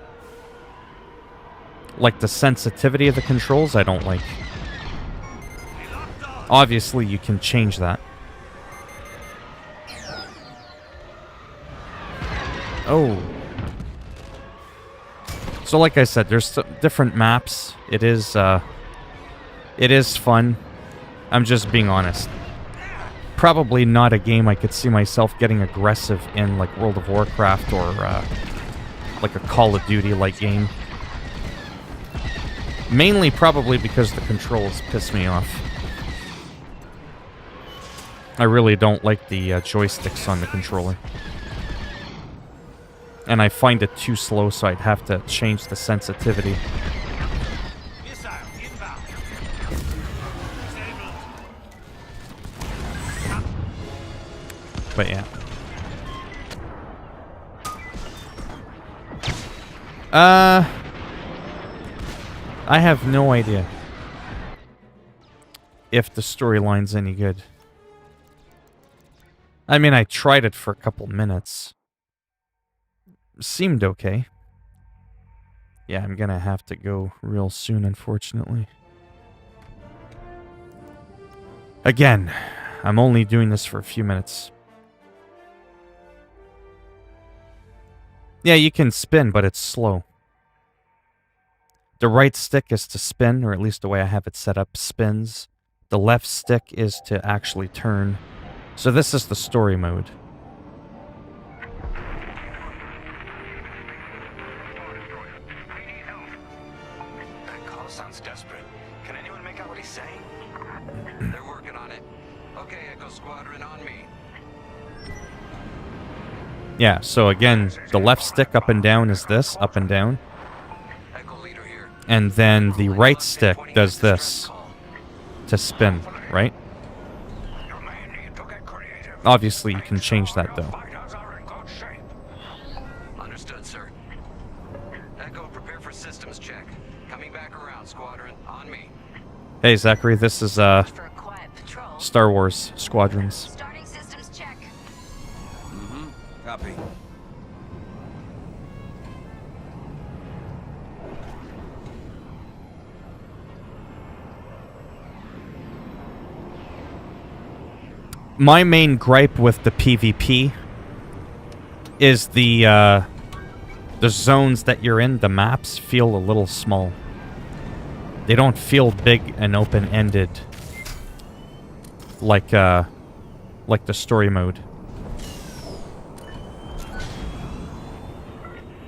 Like the sensitivity of the controls, I don't like. Obviously, you can change that. Oh. So like I said, there's different maps. It is fun. I'm just being honest. Probably not a game I could see myself getting aggressive in, like World of Warcraft or like a Call of Duty-like game. Mainly probably because the controls piss me off. I really don't like the joysticks on the controller. And I find it too slow, so I'd have to change the sensitivity. But yeah. I have no idea if the storyline's any good. I mean, I tried it for a couple minutes. Seemed okay. Yeah, I'm gonna have to go real soon, unfortunately. Again, I'm only doing this for a few minutes. Yeah, you can spin, but it's slow. The right stick is to spin, or at least the way I have it set up, spins. The left stick is to actually turn. So this is the story mode. That call sounds desperate. Can anyone make out what he's saying? They're working on it. Okay, Echo Squadron, on me. Yeah, so again, the left stick up and down is this, up and down. And then the right stick does this to spin, right? Obviously, you can change that, though. Understood, sir. Echo, prepare for systems check. Coming back around, Squadron. On me. Hey, Zachary, this is, Star Wars Squadrons. Starting systems check. Copy. My main gripe with the PvP is the zones that you're in, the maps feel a little small. They don't feel big and open-ended like the story mode.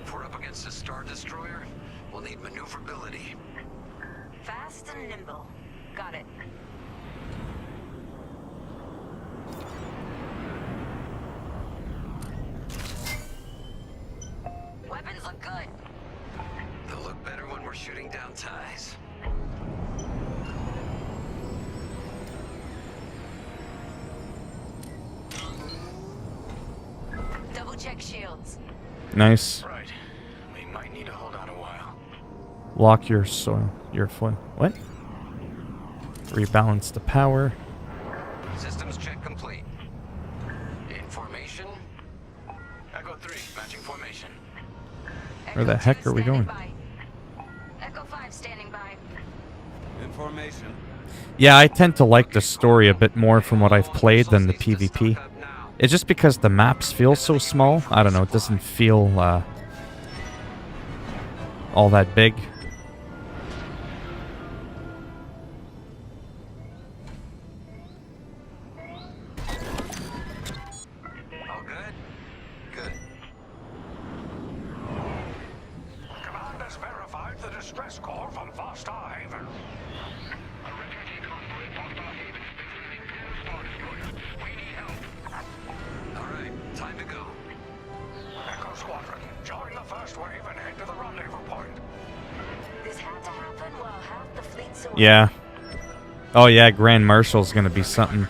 If we're up against a Star Destroyer, we'll need maneuverability. Fast and nimble. Got it. Weapons look good. They'll look better when we're shooting down ties. Double check shields. Nice. Right. We might need to hold on a while. Lock your foot. What? Rebalance the power. Systems check complete. In formation. Echo 3, matching formation. Where the heck are we going? Echo 5 standing by. Information. Yeah, I tend to like the story a bit more from what I've played than the PvP. It's just because the maps feel so small. I don't know, it doesn't feel all that big. All good? Good. Command has verified the distress call from Foster Haven. A refugee convoy at Foster Haven is receiving 2 Star Destroyers. We need help. All right, time to go. Echo Squadron, join the first wave and head to the rendezvous point. This had to happen while half the fleet's away. Yeah. Oh yeah, Grand Marshal's gonna be something.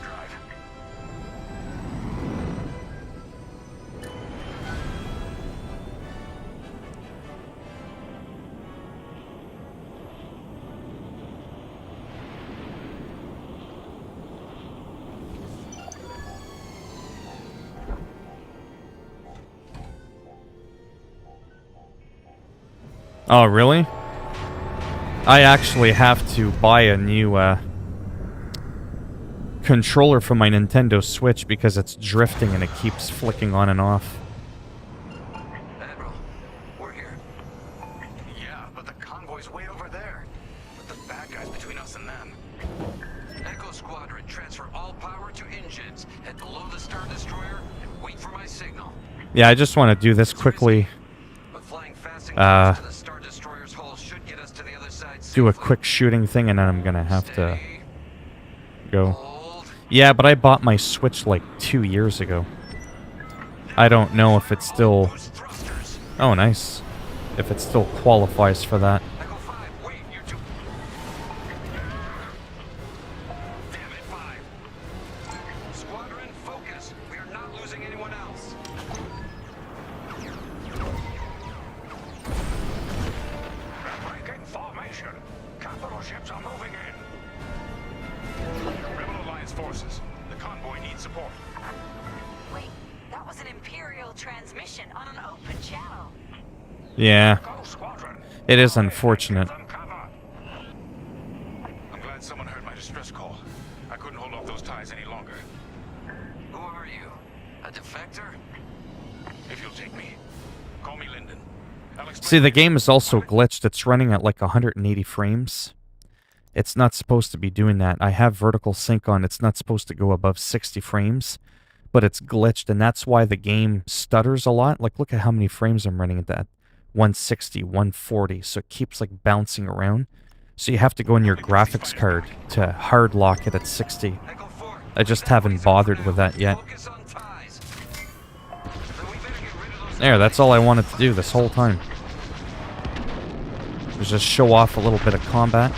Oh, really? I actually have to buy a new controller for my Nintendo Switch because it's drifting and it keeps flicking on and off. Admiral, we're here. Yeah, but the convoy's way over there. With the bad guys between us and them. Echo Squadron, transfer all power to engines. Head below the Star Destroyer. Wait for my signal. Yeah, I just want to do this quickly. But flying fast and close to the Star Destroyer's hull should get us to the other side. Do a safely. quick shooting thing and then I'm gonna have to Stay. go. Hold. Yeah, but I bought my Switch like 2 years ago. I don't know if it still... Boost thrusters. Oh, nice. If it still qualifies for that. Echo 5, wait, you two. Damn it, 5. Squadron, focus. We are not losing anyone else. Breaking formation. Capital ships are moving in. Rebel Alliance forces. The convoy needs support. Wait, that was an Imperial transmission on an open channel. Yeah, Go Squadron. it is unfortunate. Give them cover. I'm glad someone heard my distress call. I couldn't hold off those ties any longer. Who are you? A defector? If you'll take me, call me Lyndon. I'll explain. See, the game is also glitched. It's running at like 180 frames. It's not supposed to be doing that. I have vertical sync on. It's not supposed to go above 60 frames, but it's glitched, and that's why the game stutters a lot. Like, look at how many frames I'm running at that. 160, 140, so it keeps like bouncing around. So you have to go in your graphics card to hard lock it at 60. Echo 4. I just haven't bothered with that yet. Focus on ties. So we better get rid of those. There, that's all I wanted to do this whole time. Was just show off a little bit of combat.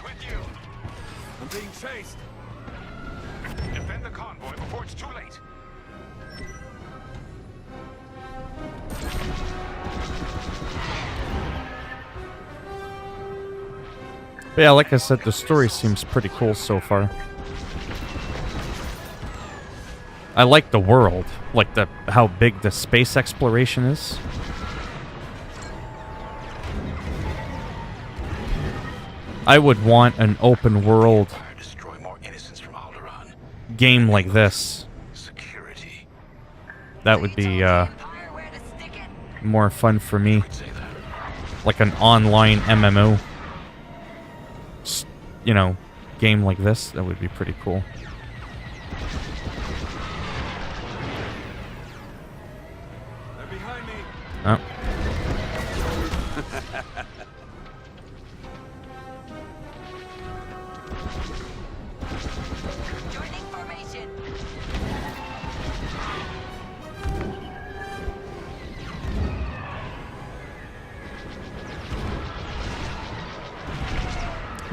With you. I'm being chased. Defend the convoy before it's too late. But yeah, like I said, the story seems pretty cool so far. I like the world, like how big the space exploration is. I would want an open world Destroy more innocents from Alderaan. game like this. Security. That would be Empire where to stick it. more fun for me. Say that. Like an online MMO, you know, game like this. That would be pretty cool. They're behind me. Oh. Joining formation.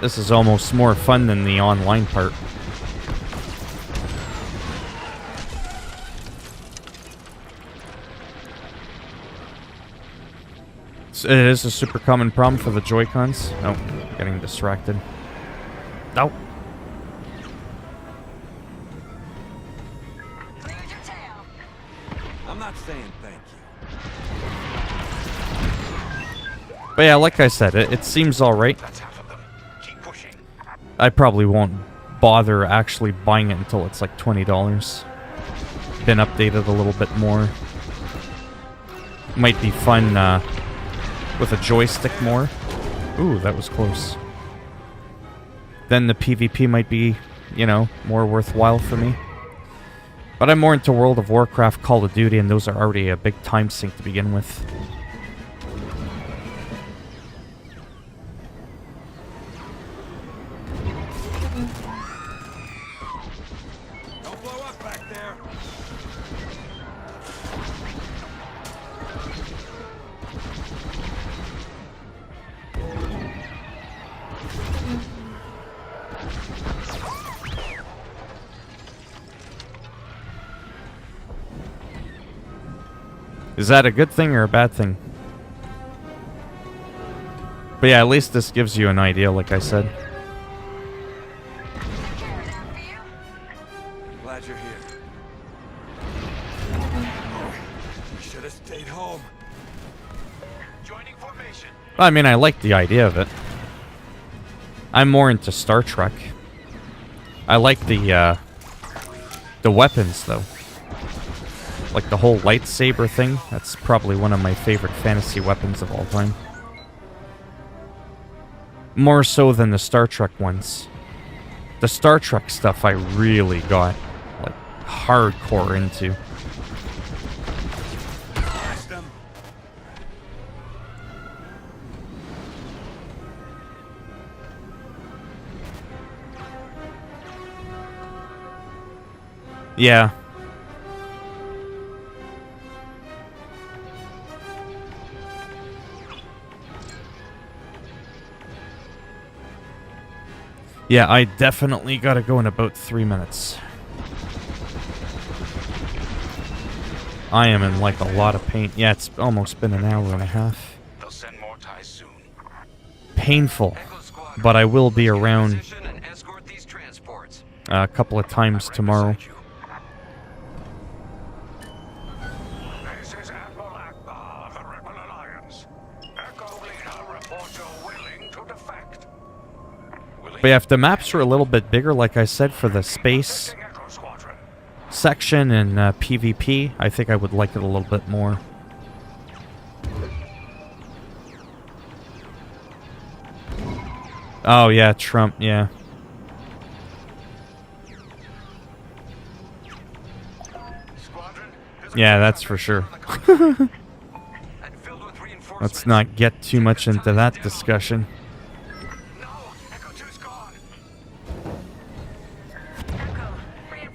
This is almost more fun than the online part. It is a super common problem for the Joy-Cons. Oh, getting distracted. Oh. Cleared your tail. I'm not saying thank you. But yeah, like I said, it seems alright. That's half of them. Keep pushing. I probably won't bother actually buying it until it's like $20. Been updated a little bit more. Might be fun with a joystick more. Ooh, that was close. Then the PvP might be, you know, more worthwhile for me. But I'm more into World of Warcraft, Call of Duty, and those are already a big time sink to begin with. Don't blow up back there. Is that a good thing or a bad thing? But yeah, at least this gives you an idea, like I said. Carried out for you. Glad you're here. You should have stayed home. Joining formation. I mean, I like the idea of it. I'm more into Star Trek. I like the weapons, though. Like the whole lightsaber thing. That's probably one of my favorite fantasy weapons of all time. More so than the Star Trek ones. The Star Trek stuff I really got, like, hardcore into. Blast them. Yeah. Yeah, I definitely gotta go in about 3 minutes. I am in, like, a lot of pain. Yeah, it's almost been an hour and a half. They'll send more ties soon. Painful. Echo Squadron, But I will be get in around position and escort these transports. a couple of times Right tomorrow. beside you. This is Admiral Akbar of the Rebel Alliance. Echo Leader reports you're willing to defect. Willing? But yeah, if the maps were a little bit bigger, like I said, for the space Protecting Echo Squadron. section and PvP, I think I would like it a little bit more. Oh yeah, Trump, yeah. Squadron, there's a Yeah, that's for sure. and filled with reinforcements. Let's not get too much into that discussion. No, Echo 2's gone.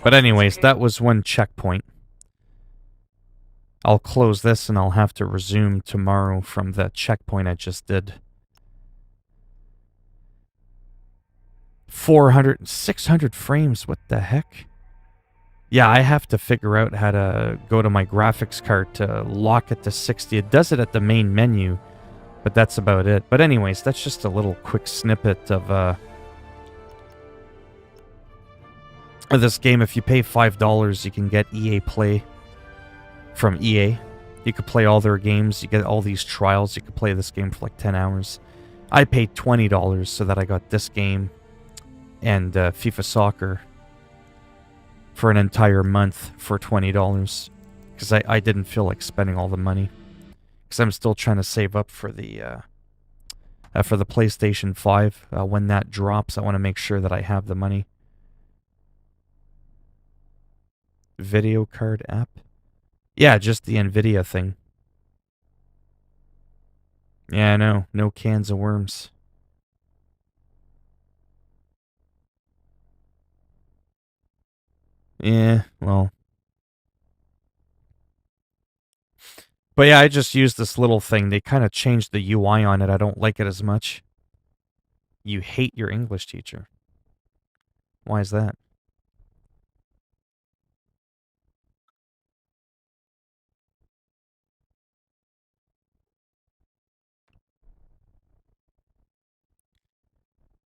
But anyways, that was one checkpoint. I'll close this and I'll have to resume tomorrow from the checkpoint I just did. 600 frames, what the heck? Yeah, I have to figure out how to go to my graphics card to lock it to 60. It does it at the main menu, but that's about it. But anyways, that's just a little quick snippet of This game, if you pay $5, you can get EA Play from EA. You could play all their games. You get all these trials. You could play this game for like 10 hours. I paid $20 so that I got this game and FIFA Soccer for an entire month for $20. Because I didn't feel like spending all the money. Because I'm still trying to save up for the PlayStation 5. When that drops, I want to make sure that I have the money. Video card app? Yeah, just the Nvidia thing. Yeah, I know. No cans of worms. Yeah, well. But yeah, I just used this little thing. They kind of changed the UI on it. I don't like it as much. You hate your English teacher. Why is that?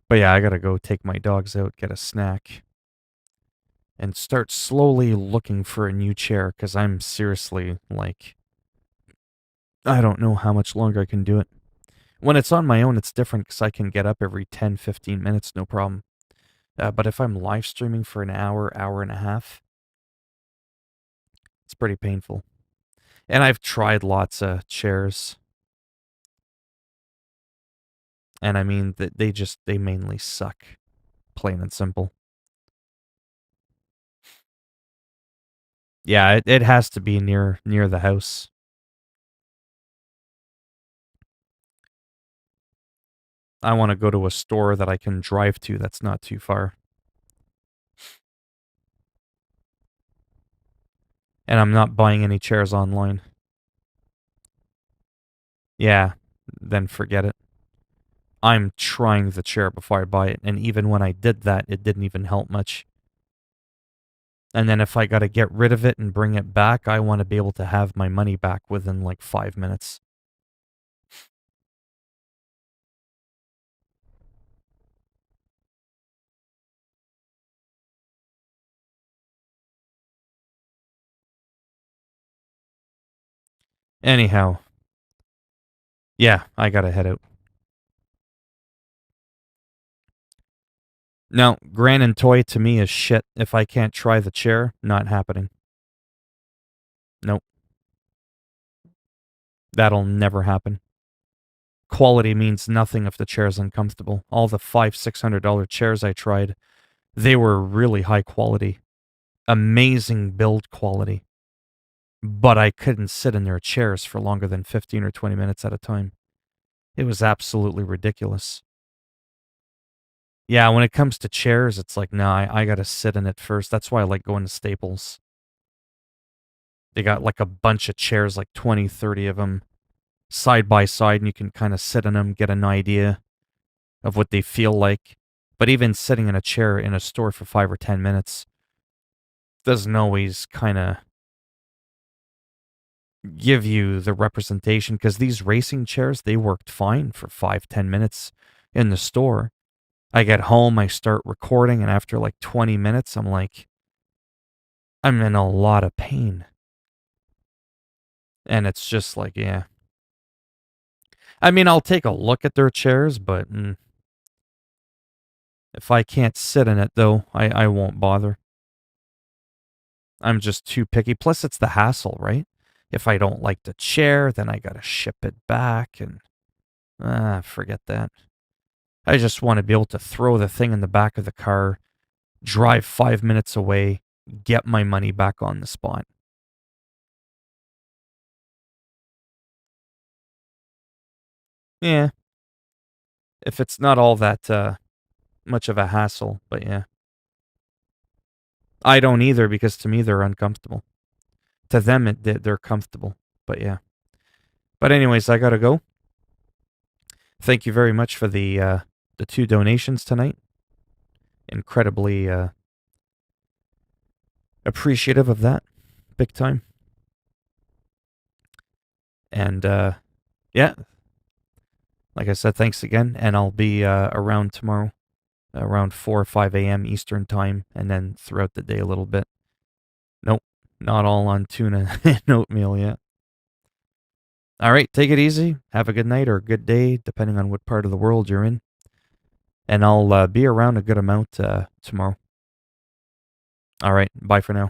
But yeah, I gotta go take my dogs out, get a snack, and start slowly looking for a new chair, because I'm seriously, like, I don't know how much longer I can do it. When it's on my own, it's different, because I can get up every 10, 15 minutes, no problem. But if I'm live streaming for an hour, hour and a half, it's pretty painful. And I've tried lots of chairs. And I mean, they mainly suck. Plain and simple. Yeah, it has to be near the house. I want to go to a store that I can drive to that's not too far. And I'm not buying any chairs online. Yeah, then forget it. I'm trying the chair before I buy it, and even when I did that, it didn't even help much. And then if I got to get rid of it and bring it back, I want to be able to have my money back within like 5 minutes. Anyhow. Yeah, I gotta head out. Now, Gran and Toy to me is shit. If I can't try the chair, not happening. Nope. That'll never happen. Quality means nothing if the chair's uncomfortable. All the $500-$600 chairs I tried, they were really high quality. Amazing build quality. But I couldn't sit in their chairs for longer than 15 or 20 minutes at a time. It was absolutely ridiculous. Yeah, when it comes to chairs, it's like, nah, I gotta sit in it first. That's why I like going to Staples. They got like a bunch of chairs, like 20, 30 of them, side by side, and you can kind of sit in them, get an idea of what they feel like. But even sitting in a chair in a store for 5 or 10 minutes doesn't always kind of give you the representation, because these racing chairs, they worked fine for 5-10 minutes in the store. I get home, I start recording, and after like 20 minutes, I'm like, I'm in a lot of pain. And it's just like, yeah. I mean, I'll take a look at their chairs, but if I can't sit in it, though, I won't bother. I'm just too picky. Plus, it's the hassle, right? If I don't like the chair, then I gotta ship it back, and forget that. I just want to be able to throw the thing in the back of the car, drive 5 minutes away, get my money back on the spot. Yeah. If it's not all that much of a hassle, but yeah. I don't either, because to me they're uncomfortable. To them, they're comfortable, but yeah. But anyways, I gotta go. Thank you very much for the 2 donations tonight. Incredibly appreciative of that. Big time. And yeah, like I said, thanks again, and I'll be around tomorrow around 4 or 5 a.m. Eastern time, and then throughout the day a little bit. Nope, not all on tuna and oatmeal yet. All right, take it easy. Have a good night or a good day, depending on what part of the world you're in. And I'll be around a good amount tomorrow. All right, bye for now.